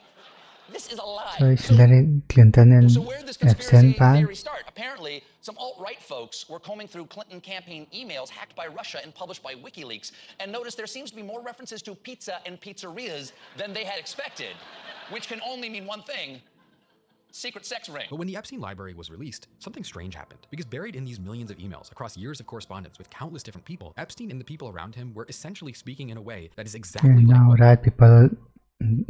This is a lie. So it's Hillary Clinton and So where did this Epstein conspiracy pal? theory start? Apparently, some alt-right folks were combing through Clinton campaign emails hacked by Russia and published by WikiLeaks and noticed there seems to be more references to pizza and pizzerias than they had expected, which can only mean one thing: secret sex ring. But when the Epstein library was released, something strange happened. Because buried in these millions of emails across years of correspondence with countless different people, Epstein and the people around him were essentially speaking in a way that is exactly And like now what right people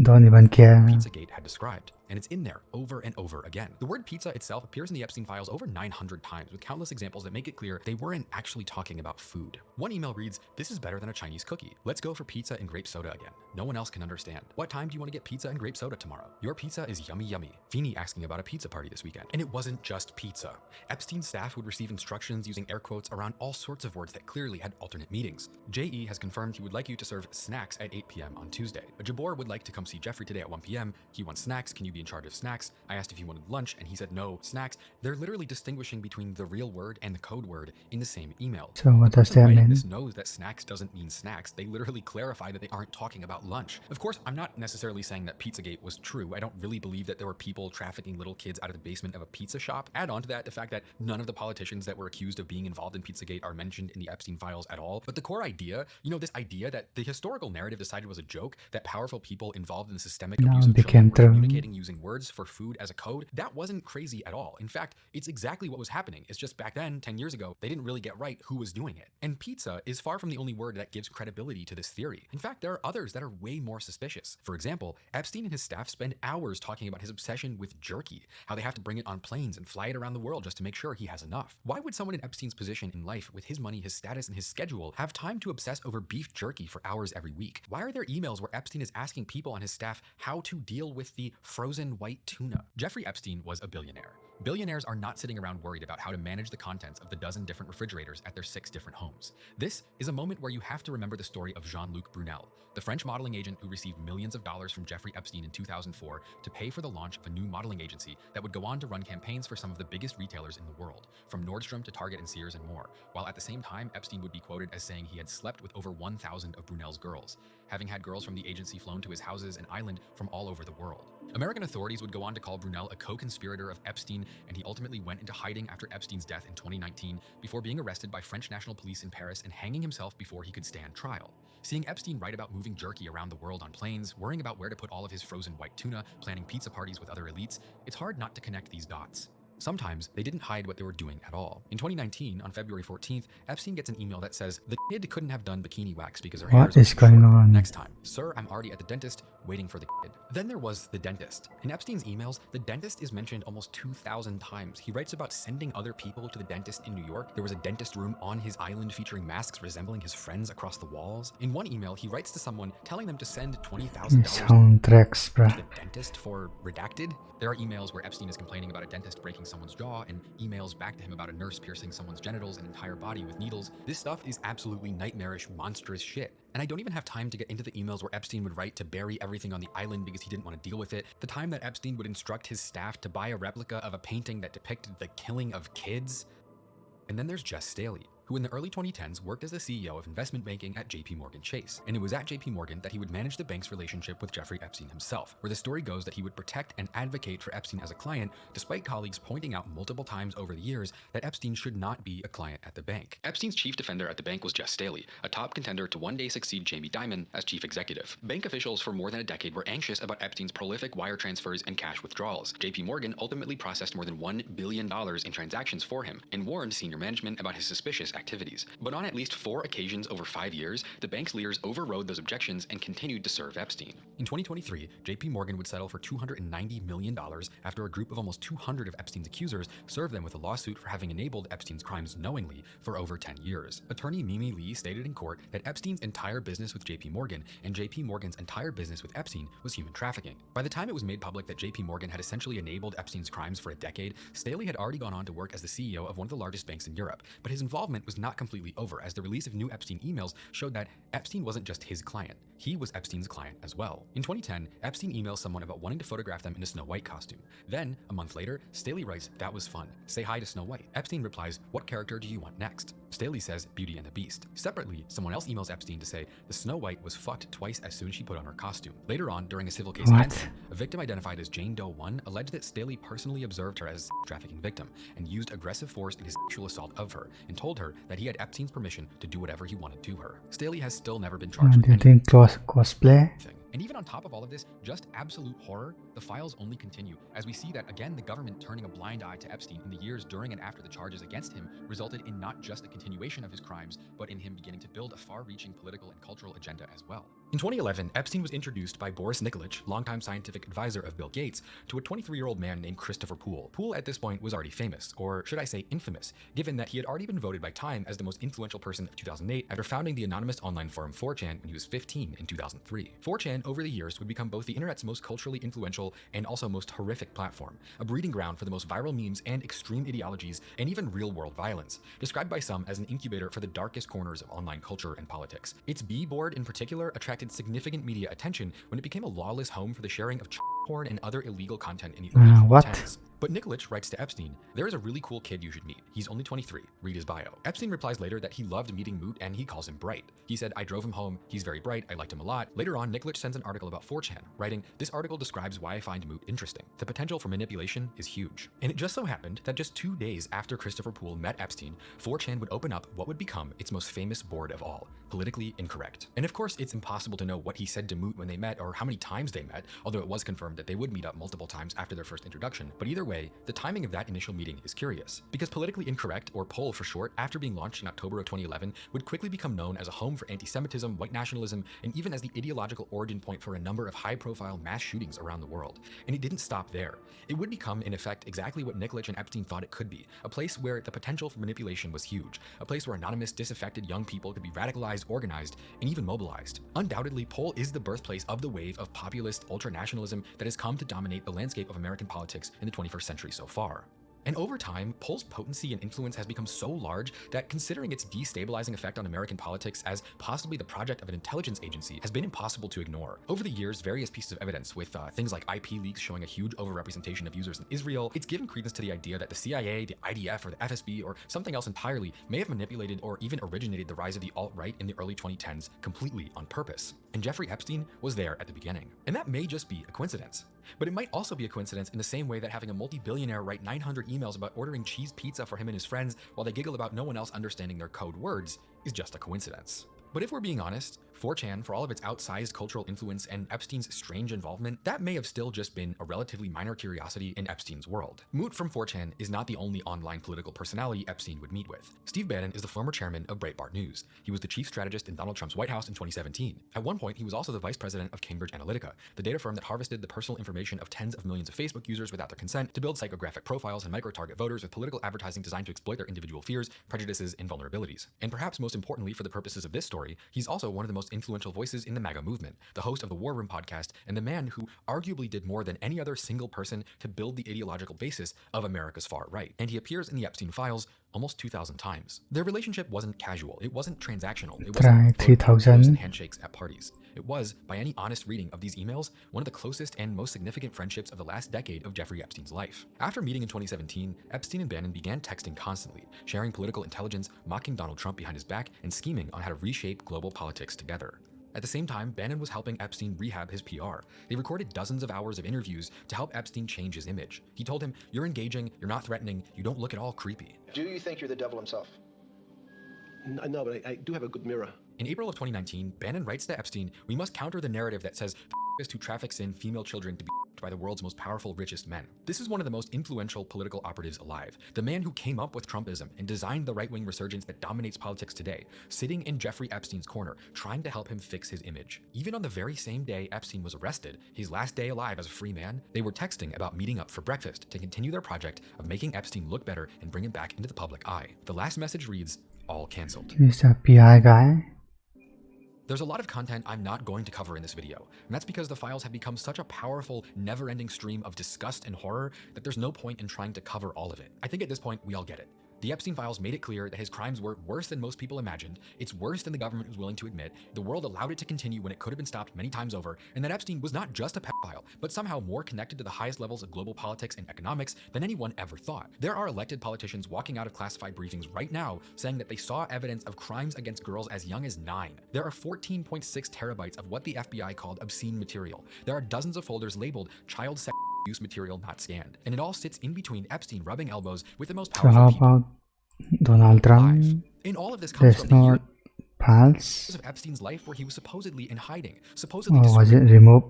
don't even care. Pizzagate had described. and it's in there over and over again. The word pizza itself appears in the Epstein files over 900 times, with countless examples that make it clear they weren't actually talking about food. One email reads, "This is better than a Chinese cookie. Let's go for pizza and grape soda again. No one else can understand. What time do you want to get pizza and grape soda tomorrow? Your pizza is yummy yummy. Feeney asking about a pizza party this weekend." And it wasn't just pizza. Epstein's staff would receive instructions using air quotes around all sorts of words that clearly had alternate meanings. J.E. has confirmed he would like you to serve snacks at 8 p.m. on Tuesday. Jabor would like to come see Jeffrey today at 1 p.m. He wants snacks. Can you be in charge of snacks? I asked if he wanted lunch, and he said no, snacks. They're literally distinguishing between the real word and the code word in the same email. So what The does person that writing mean? this knows that snacks doesn't mean snacks. They literally clarify that they aren't talking about lunch. Of course, I'm not necessarily saying that Pizzagate was true. I don't really believe that there were people trafficking little kids out of the basement of a pizza shop. Add on to that the fact that none of the politicians that were accused of being involved in Pizzagate are mentioned in the Epstein files at all. But the core idea, this idea that the historical narrative decided was a joke, that powerful people involved in the systemic Now abuse it of children became were true. communicating using words for food as a code, that wasn't crazy at all. In fact, it's exactly what was happening. It's just back then, 10 years ago, they didn't really get right who was doing it. And pizza is far from the only word that gives credibility to this theory. In fact, there are others that are way more suspicious. For example, Epstein and his staff spend hours talking about his obsession with jerky, how they have to bring it on planes and fly it around the world just to make sure he has enough. Why would someone in Epstein's position in life, with his money, his status, and his schedule, have time to obsess over beef jerky for hours every week? Why are there emails where Epstein is asking people on his staff how to deal with the frozen white tuna? Jeffrey Epstein was a billionaire. Billionaires are not sitting around worried about how to manage the contents of the dozen different refrigerators at their 6 different homes. This is a moment where you have to remember the story of Jean-Luc Brunel, the French modeling agent who received millions of dollars from Jeffrey Epstein in 2004 to pay for the launch of a new modeling agency that would go on to run campaigns for some of the biggest retailers in the world, from Nordstrom to Target and Sears and more, while at the same time Epstein would be quoted as saying he had slept with over 1,000 of Brunel's girls, having had girls from the agency flown to his houses and island from all over the world. American authorities would go on to call Brunel a co-conspirator of Epstein, and he ultimately went into hiding after Epstein's death in 2019 before being arrested by French National Police in Paris and hanging himself before he could stand trial. Seeing Epstein write about moving jerky around the world on planes, worrying about where to put all of his frozen white tuna, planning pizza parties with other elites, it's hard not to connect these dots. Sometimes they didn't hide what they were doing at all. In 2019, on February 14th, Epstein gets an email that says, "The kid couldn't have done bikini wax because her hair What is too going short. on? Next time. Sir, I'm already at the dentist, waiting for the kid." Then there was the dentist. In Epstein's emails, the dentist is mentioned almost 2,000 times. He writes about sending other people to the dentist in New York. There was a dentist room on his island featuring masks resembling his friends across the walls. In one email, he writes to someone telling them to send $20,000 Soundtracks, to bruh. the dentist for redacted. There are emails where Epstein is complaining about a dentist breaking someone's jaw, and emails back to him about a nurse piercing someone's genitals and entire body with needles. This stuff is absolutely nightmarish, monstrous shit. And I don't even have time to get into the emails where Epstein would write to bury everything on the island because he didn't want to deal with it. The time that Epstein would instruct his staff to buy a replica of a painting that depicted the killing of kids. And then there's Jess Staley, who in the early 2010s worked as the CEO of investment banking at JP Morgan Chase. And it was at JP Morgan that he would manage the bank's relationship with Jeffrey Epstein himself, where the story goes that he would protect and advocate for Epstein as a client, despite colleagues pointing out multiple times over the years that Epstein should not be a client at the bank. Epstein's chief defender at the bank was Jess Staley, a top contender to one day succeed Jamie Dimon as chief executive. Bank officials for more than a decade were anxious about Epstein's prolific wire transfers and cash withdrawals. JP Morgan ultimately processed more than $1 billion in transactions for him and warned senior management about his suspicious activities. But on at least 4 occasions over 5 years, the bank's leaders overrode those objections and continued to serve Epstein. In 2023, JP Morgan would settle for $290 million after a group of almost 200 of Epstein's accusers served them with a lawsuit for having enabled Epstein's crimes knowingly for over 10 years. Attorney Mimi Lee stated in court that Epstein's entire business with JP Morgan and JP Morgan's entire business with Epstein was human trafficking. By the time it was made public that JP Morgan had essentially enabled Epstein's crimes for a decade, Staley had already gone on to work as the CEO of one of the largest banks in Europe, but his involvement was not completely over, as the release of new Epstein emails showed that Epstein wasn't just his client, he was Epstein's client as well. In 2010, Epstein emails someone about wanting to photograph them in a Snow White costume. Then, a month later, Staley writes, "That was fun. Say hi to Snow White." Epstein replies, "What character do you want next?" Staley says, "Beauty and the Beast." Separately, someone else emails Epstein to say, "The Snow White was fucked twice as soon as she put on her costume." Later on, during a civil case What? against him, a victim identified as Jane Doe 1 alleged that Staley personally observed her as a trafficking victim and used aggressive force in his sexual assault of her and told her that he had Epstein's permission to do whatever he wanted to her. Staley has still never been charged with Do you anything. think cosplay? And even on top of all of this, just absolute horror, the files only continue, as we see that, again, the government turning a blind eye to Epstein in the years during and after the charges against him resulted in not just a continuation of his crimes, but in him beginning to build a far-reaching political and cultural agenda as well. In 2011, Epstein was introduced by Boris Nikolic, longtime scientific advisor of Bill Gates, to a 23-year-old man named Christopher Poole. Poole at this point was already famous, or should I say infamous, given that he had already been voted by Time as the most influential person of 2008 after founding the anonymous online forum 4chan when he was 15 in 2003. 4chan over the years would become both the internet's most culturally influential and also most horrific platform, a breeding ground for the most viral memes and extreme ideologies and even real-world violence, described by some as an incubator for the darkest corners of online culture and politics. Its B board in particular attracted significant media attention when it became a lawless home for the sharing of porn and other illegal content in the early 2010s. But Nikolic writes to Epstein, "There is a really cool kid you should meet. He's only 23. Read his bio." Epstein replies later that he loved meeting Moot and he calls him bright. He said, "I drove him home. He's very bright. I liked him a lot." Later on, Nikolic sends an article about 4chan, writing, "This article describes why I find Moot interesting. The potential for manipulation is huge." And it just so happened that just 2 days after Christopher Poole met Epstein, 4chan would open up what would become its most famous board of all, Politically Incorrect. And of course, it's impossible to know what he said to Moot when they met or how many times they met, although it was confirmed that they would meet up multiple times after their first introduction. But either way, the timing of that initial meeting is curious, because Politically Incorrect, or POL for short, after being launched in October of 2011, would quickly become known as a home for anti-Semitism, white nationalism, and even as the ideological origin point for a number of high-profile mass shootings around the world. And it didn't stop there. It would become, in effect, exactly what Nikolic and Epstein thought it could be, a place where the potential for manipulation was huge, a place where anonymous, disaffected young people could be radicalized, organized, and even mobilized. Undoubtedly, POL is the birthplace of the wave of populist ultranationalism that has come to dominate the landscape of American politics in the 21st century so far. And over time, POL's potency and influence has become so large that considering its destabilizing effect on American politics as possibly the project of an intelligence agency has been impossible to ignore. Over the years, various pieces of evidence with things like IP leaks showing a huge overrepresentation of users in Israel, it's given credence to the idea that the CIA, the IDF, or the FSB, or something else entirely may have manipulated or even originated the rise of the alt-right in the early 2010s completely on purpose. And Jeffrey Epstein was there at the beginning. And that may just be a coincidence. But it might also be a coincidence in the same way that having a multi-billionaire write 900 emails about ordering cheese pizza for him and his friends while they giggle about no one else understanding their code words is just a coincidence. But if we're being honest, 4chan, for all of its outsized cultural influence and Epstein's strange involvement, that may have still just been a relatively minor curiosity in Epstein's world. Moot from 4chan is not the only online political personality Epstein would meet with. Steve Bannon is the former chairman of Breitbart News. He was the chief strategist in Donald Trump's White House in 2017. At one point, he was also the vice president of Cambridge Analytica, the data firm that harvested the personal information of tens of millions of Facebook users without their consent to build psychographic profiles and micro-target voters with political advertising designed to exploit their individual fears, prejudices, and vulnerabilities. And perhaps most importantly for the purposes of this story, he's also one of the most influential voices in the MAGA movement, the host of the War Room podcast, and the man who arguably did more than any other single person to build the ideological basis of America's far right. And he appears in the Epstein files almost 2,000 times. Their relationship wasn't casual, it wasn't transactional, it wasn't 3,000 handshakes at parties. It was, by any honest reading of these emails, one of the closest and most significant friendships of the last decade of Jeffrey Epstein's life. After meeting in 2017, Epstein and Bannon began texting constantly, sharing political intelligence, mocking Donald Trump behind his back, and scheming on how to reshape global politics together. At the same time, Bannon was helping Epstein rehab his PR. They recorded dozens of hours of interviews to help Epstein change his image. He told him, "You're engaging, you're not threatening, you don't look at all creepy." Do you think you're the devil himself? No, but I do have a good mirror. In April of 2019, Bannon writes to Epstein, "We must counter the narrative that says f***ist who traffics in female children to be by the world's most powerful, richest men." This is one of the most influential political operatives alive, the man who came up with Trumpism and designed the right-wing resurgence that dominates politics today, sitting in Jeffrey Epstein's corner, trying to help him fix his image. Even on the very same day Epstein was arrested, his last day alive as a free man, they were texting about meeting up for breakfast to continue their project of making Epstein look better and bring him back into the public eye. The last message reads, "All canceled." He's a PI guy. There's a lot of content I'm not going to cover in this video, and that's because the files have become such a powerful, never-ending stream of disgust and horror that there's no point in trying to cover all of it. I think at this point, we all get it. The Epstein files made it clear that his crimes were worse than most people imagined, it's worse than the government was willing to admit, the world allowed it to continue when it could have been stopped many times over, and that Epstein was not just a pedophile, but somehow more connected to the highest levels of global politics and economics than anyone ever thought. There are elected politicians walking out of classified briefings right now saying that they saw evidence of crimes against girls as young as 9. There are 14.6 terabytes of what the FBI called obscene material. There are dozens of folders labeled child sex abuse material not scanned, and it all sits in between Epstein rubbing elbows with the most So powerful how people about Donald Trump? alive. And all of this comes There's from the no years pulse, of Epstein's life where he was supposedly in hiding, supposedly or was it removed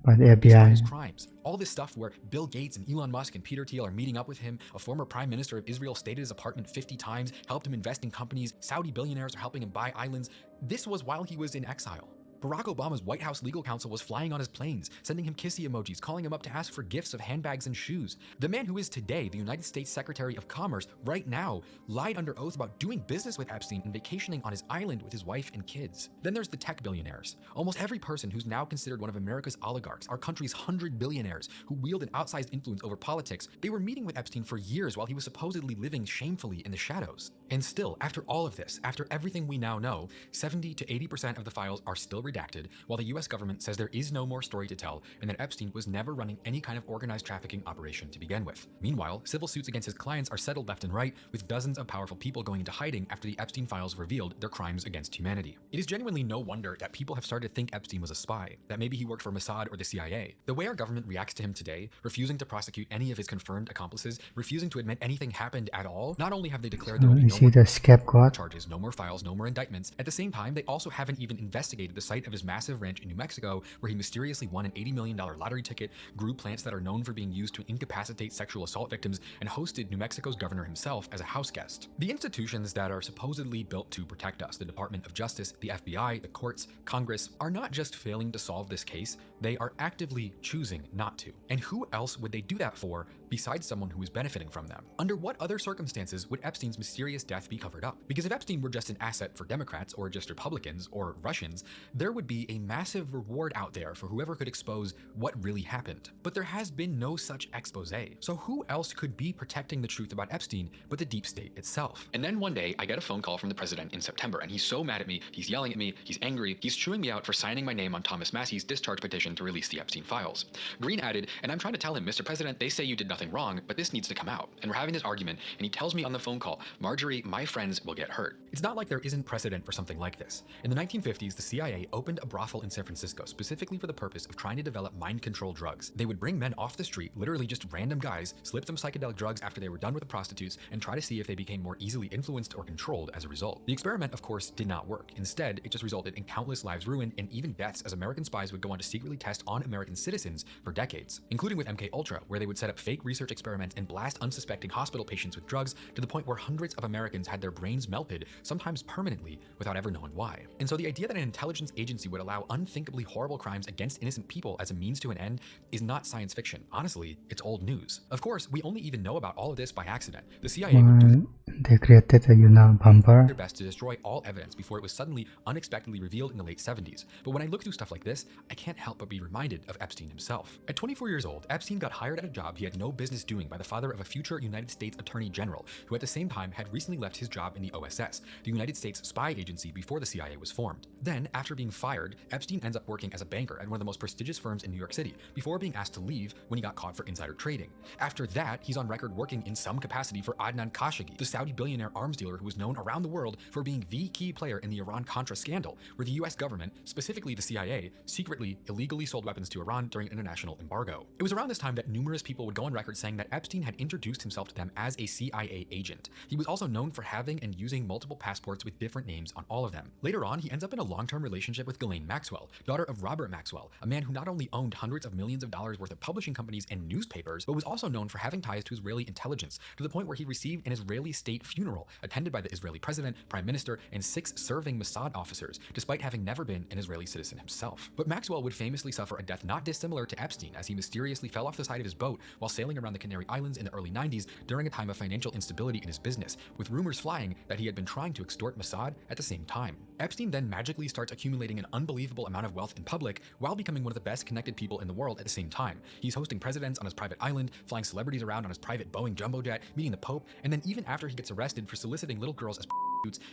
by the despite his FBI? crimes. All this stuff where Bill Gates and Elon Musk and Peter Thiel are meeting up with him, a former prime minister of Israel stayed at his apartment 50 times, helped him invest in companies, Saudi billionaires are helping him buy islands. This was while he was in exile. Barack Obama's White House legal counsel was flying on his planes, sending him kissy emojis, calling him up to ask for gifts of handbags and shoes. The man who is today the United States Secretary of Commerce right now lied under oath about doing business with Epstein and vacationing on his island with his wife and kids. Then there's the tech billionaires. Almost every person who's now considered one of America's oligarchs, our country's 100 billionaires who wield an outsized influence over politics, they were meeting with Epstein for years while he was supposedly living shamefully in the shadows. And still, after all of this, after everything we now know, 70 to 80% of the files are still redacted, while the US government says there is no more story to tell and that Epstein was never running any kind of organized trafficking operation to begin with. Meanwhile, civil suits against his clients are settled left and right, with dozens of powerful people going into hiding after the Epstein files revealed their crimes against humanity. It is genuinely no wonder that people have started to think Epstein was a spy, that maybe he worked for Mossad or the CIA. The way our government reacts to him today, refusing to prosecute any of his confirmed accomplices, refusing to admit anything happened at all, not only have they declared there will be You no see more the scapegoat? charges, no more files, no more indictments. At the same time, they also haven't even investigated the site of his massive ranch in New Mexico, where he mysteriously won an $80 million lottery ticket, grew plants that are known for being used to incapacitate sexual assault victims, and hosted New Mexico's governor himself as a house guest. The institutions that are supposedly built to protect us, the Department of Justice, the FBI, the courts, Congress, are not just failing to solve this case, they are actively choosing not to. And who else would they do that for besides someone who is benefiting from them? Under what other circumstances would Epstein's mysterious death be covered up? Because if Epstein were just an asset for Democrats or just Republicans or Russians, there would be a massive reward out there for whoever could expose what really happened. But there has been no such expose. So who else could be protecting the truth about Epstein but the deep state itself? And then one day I get a phone call from the president in September, and he's so mad at me, he's yelling at me, he's angry, he's chewing me out for signing my name on Thomas Massey's discharge petition to release the Epstein files. Green added, and I'm trying to tell him, Mr. President, they say you did nothing wrong, but this needs to come out. And we're having this argument, and he tells me on the phone call, Marjorie, my friends will get hurt. It's not like there isn't precedent for something like this. In the 1950s, the CIA opened a brothel in San Francisco specifically for the purpose of trying to develop mind control drugs. They would bring men off the street, literally just random guys, slip them psychedelic drugs after they were done with the prostitutes, and try to see if they became more easily influenced or controlled as a result. The experiment, of course, did not work. Instead, it just resulted in countless lives ruined and even deaths, as American spies would go on to secretly test on American citizens for decades, including with MK-Ultra, where they would set up fake research experiments and blast unsuspecting hospital patients with drugs to the point where hundreds of Americans had their brains melted, sometimes permanently, without ever knowing why. And so the idea that an intelligence agency would allow unthinkably horrible crimes against innocent people as a means to an end is not science fiction. Honestly, it's old news. Of course, we only even know about all of this by accident. The CIA would do They created a bumper. their best to destroy all evidence before it was suddenly unexpectedly revealed in the late 70s. But when I look through stuff like this, I can't help but be reminded of Epstein himself. At 24 years old, Epstein got hired at a job he had no business doing by the father of a future United States Attorney General, who at the same time had recently left his job in the OSS, the United States spy agency before the CIA was formed. Then, after being fired, Epstein ends up working as a banker at one of the most prestigious firms in New York City, before being asked to leave when he got caught for insider trading. After that, he's on record working in some capacity for Adnan Khashoggi, the Saudi billionaire arms dealer who was known around the world for being the key player in the Iran-Contra scandal, where the US government, specifically the CIA, secretly, illegally sold weapons to Iran during an international embargo. It was around this time that numerous people would go on record saying that Epstein had introduced himself to them as a CIA agent. He was also known for having and using multiple passports with different names on all of them. Later on, he ends up in a long-term relationship with Ghislaine Maxwell, daughter of Robert Maxwell, a man who not only owned hundreds of millions of dollars worth of publishing companies and newspapers, but was also known for having ties to Israeli intelligence, to the point where he received an Israeli state funeral, attended by the Israeli president, prime minister, and 6 serving Mossad officers, despite having never been an Israeli citizen himself. But Maxwell would famously suffer a death not dissimilar to Epstein, as he mysteriously fell off the side of his boat while sailing around the Canary Islands in the early 90s during a time of financial instability in his business, with rumors flying that he had been trying to extort Mossad at the same time. Epstein then magically starts accumulating an unbelievable amount of wealth in public while becoming one of the best connected people in the world at the same time. He's hosting presidents on his private island, flying celebrities around on his private Boeing jumbo jet, meeting the Pope, and then even after he gets arrested for soliciting little girls as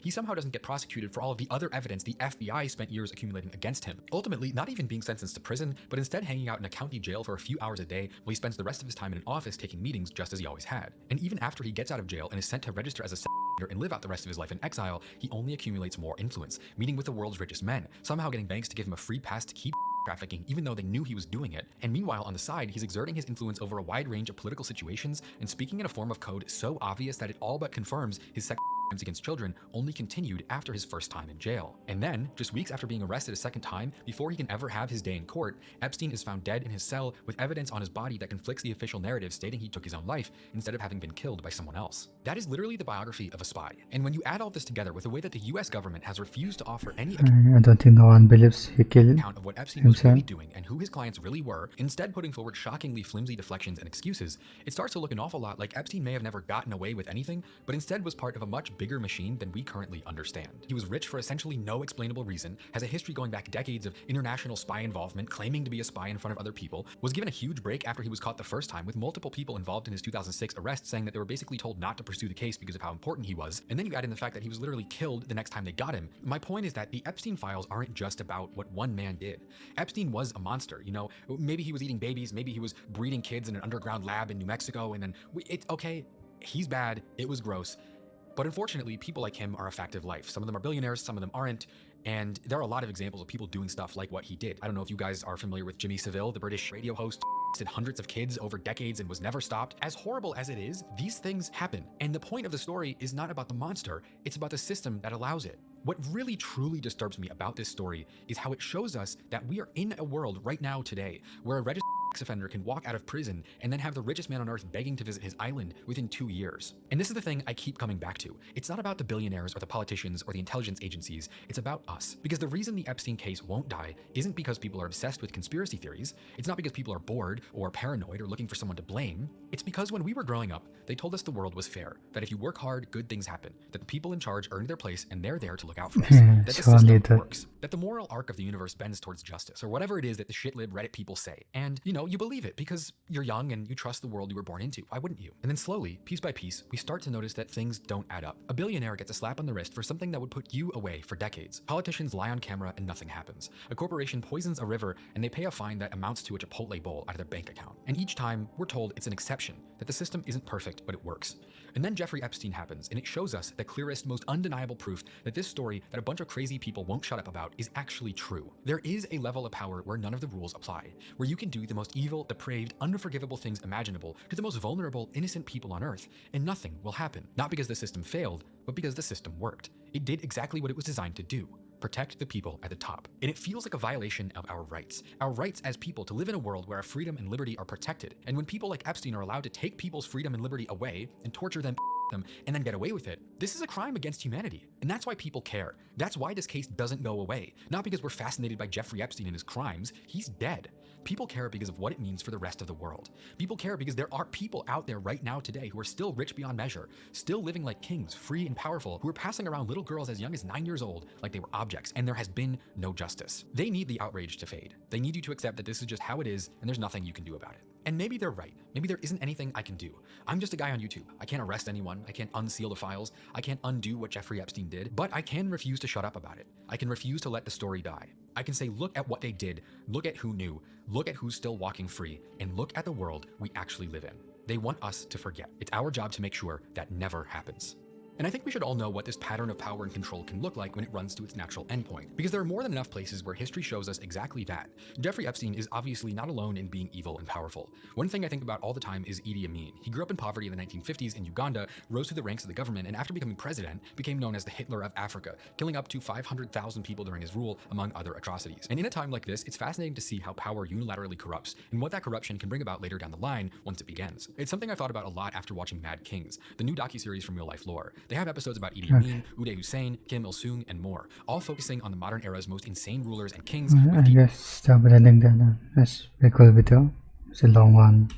he somehow doesn't get prosecuted for all of the other evidence the FBI spent years accumulating against him. Ultimately, not even being sentenced to prison, but instead hanging out in a county jail for a few hours a day while he spends the rest of his time in an office taking meetings just as he always had. And even after he gets out of jail and is sent to register as a and live out the rest of his life in exile, he only accumulates more influence, meeting with the world's richest men, somehow getting banks to give him a free pass to keep trafficking even though they knew he was doing it. And meanwhile, on the side, he's exerting his influence over a wide range of political situations and speaking in a form of code so obvious that it all but confirms his crimes against children only continued after his first time in jail. And then, just weeks after being arrested a second time, before he can ever have his day in court, Epstein is found dead in his cell with evidence on his body that conflicts the official narrative stating he took his own life instead of having been killed by someone else. That is literally the biography of a spy. And when you add all this together with the way that the US government has refused to offer any I don't think no one believes he killed account of what Epstein was himself. really doing and who his clients really were, instead putting forward shockingly flimsy deflections and excuses, it starts to look an awful lot like Epstein may have never gotten away with anything, but instead was part of a much bigger machine than we currently understand. He was rich for essentially no explainable reason, has a history going back decades of international spy involvement, claiming to be a spy in front of other people, was given a huge break after he was caught the first time, with multiple people involved in his 2006 arrest saying that they were basically told not to pursue the case because of how important he was. And then you add in the fact that he was literally killed the next time they got him. My point is that the Epstein files aren't just about what one man did. Epstein was a monster, you know, maybe he was eating babies, maybe he was breeding kids in an underground lab in New Mexico, and then it's okay, he's bad, it was gross. But unfortunately, people like him are a fact of life. Some of them are billionaires, some of them aren't. And there are a lot of examples of people doing stuff like what he did. I don't know if you guys are familiar with Jimmy Savile, the British radio host, did hundreds of kids over decades and was never stopped. As horrible as it is, these things happen. And the point of the story is not about the monster, it's about the system that allows it. What really truly disturbs me about this story is how it shows us that we are in a world right now today where a registered sex offender can walk out of prison and then have the richest man on earth begging to visit his island within 2 years. And this is the thing I keep coming back to. It's not about the billionaires or the politicians or the intelligence agencies, it's about us. Because the reason the Epstein case won't die isn't because people are obsessed with conspiracy theories, it's not because people are bored or paranoid or looking for someone to blame, it's because when we were growing up, they told us the world was fair, that if you work hard, good things happen, that the people in charge earned their place and they're there to look out for us, that the system works, that the moral arc of the universe bends towards justice, or whatever it is that the shitlib Reddit people say. And, you know, you believe it because you're young and you trust the world you were born into. Why wouldn't you? And then slowly, piece by piece, we start to notice that things don't add up. A billionaire gets a slap on the wrist for something that would put you away for decades. Politicians lie on camera and nothing happens. A corporation poisons a river and they pay a fine that amounts to a Chipotle bowl out of their bank account. And each time, we're told it's an exception, that the system isn't perfect, but it works. And then Jeffrey Epstein happens, and it shows us the clearest, most undeniable proof that this story that a bunch of crazy people won't shut up about is actually true. There is a level of power where none of the rules apply, where you can do the most evil, depraved, unforgivable things imaginable to the most vulnerable, innocent people on earth, and nothing will happen. Not because the system failed, but because the system worked. It did exactly what it was designed to do. Protect the people at the top. And it feels like a violation of our rights as people to live in a world where our freedom and liberty are protected. And when people like Epstein are allowed to take people's freedom and liberty away and torture them and then get away with it, this is a crime against humanity. And that's why people care. That's why this case doesn't go away. Not because we're fascinated by Jeffrey Epstein and his crimes. He's dead. People care because of what it means for the rest of the world. People care because there are people out there right now today who are still rich beyond measure, still living like kings, free and powerful, who are passing around little girls as young as 9 years old like they were objects, and there has been no justice. They need the outrage to fade. They need you to accept that this is just how it is and there's nothing you can do about it. And maybe they're right. Maybe there isn't anything I can do. I'm just a guy on YouTube. I can't arrest anyone. I can't unseal the files. I can't undo what Jeffrey Epstein did, but I can refuse to shut up about it. I can refuse to let the story die. I can say, look at what they did, look at who knew, look at who's still walking free, and look at the world we actually live in. They want us to forget. It's our job to make sure that never happens. And I think we should all know what this pattern of power and control can look like when it runs to its natural endpoint, because there are more than enough places where history shows us exactly that. Jeffrey Epstein is obviously not alone in being evil and powerful. One thing I think about all the time is Idi Amin. He grew up in poverty in the 1950s in Uganda, rose through the ranks of the government, and after becoming president, became known as the Hitler of Africa, killing up to 500,000 people during his rule, among other atrocities. And in a time like this, it's fascinating to see how power unilaterally corrupts, and what that corruption can bring about later down the line once it begins. It's something I thought about a lot after watching Mad Kings, the new docuseries from Real Life Lore. They have episodes about Idi Amin, Uday Hussein, Kim Il-sung, and more, all focusing on the modern era's most insane rulers and kings. I guess stop ending then. That's very cool video. It's a long one.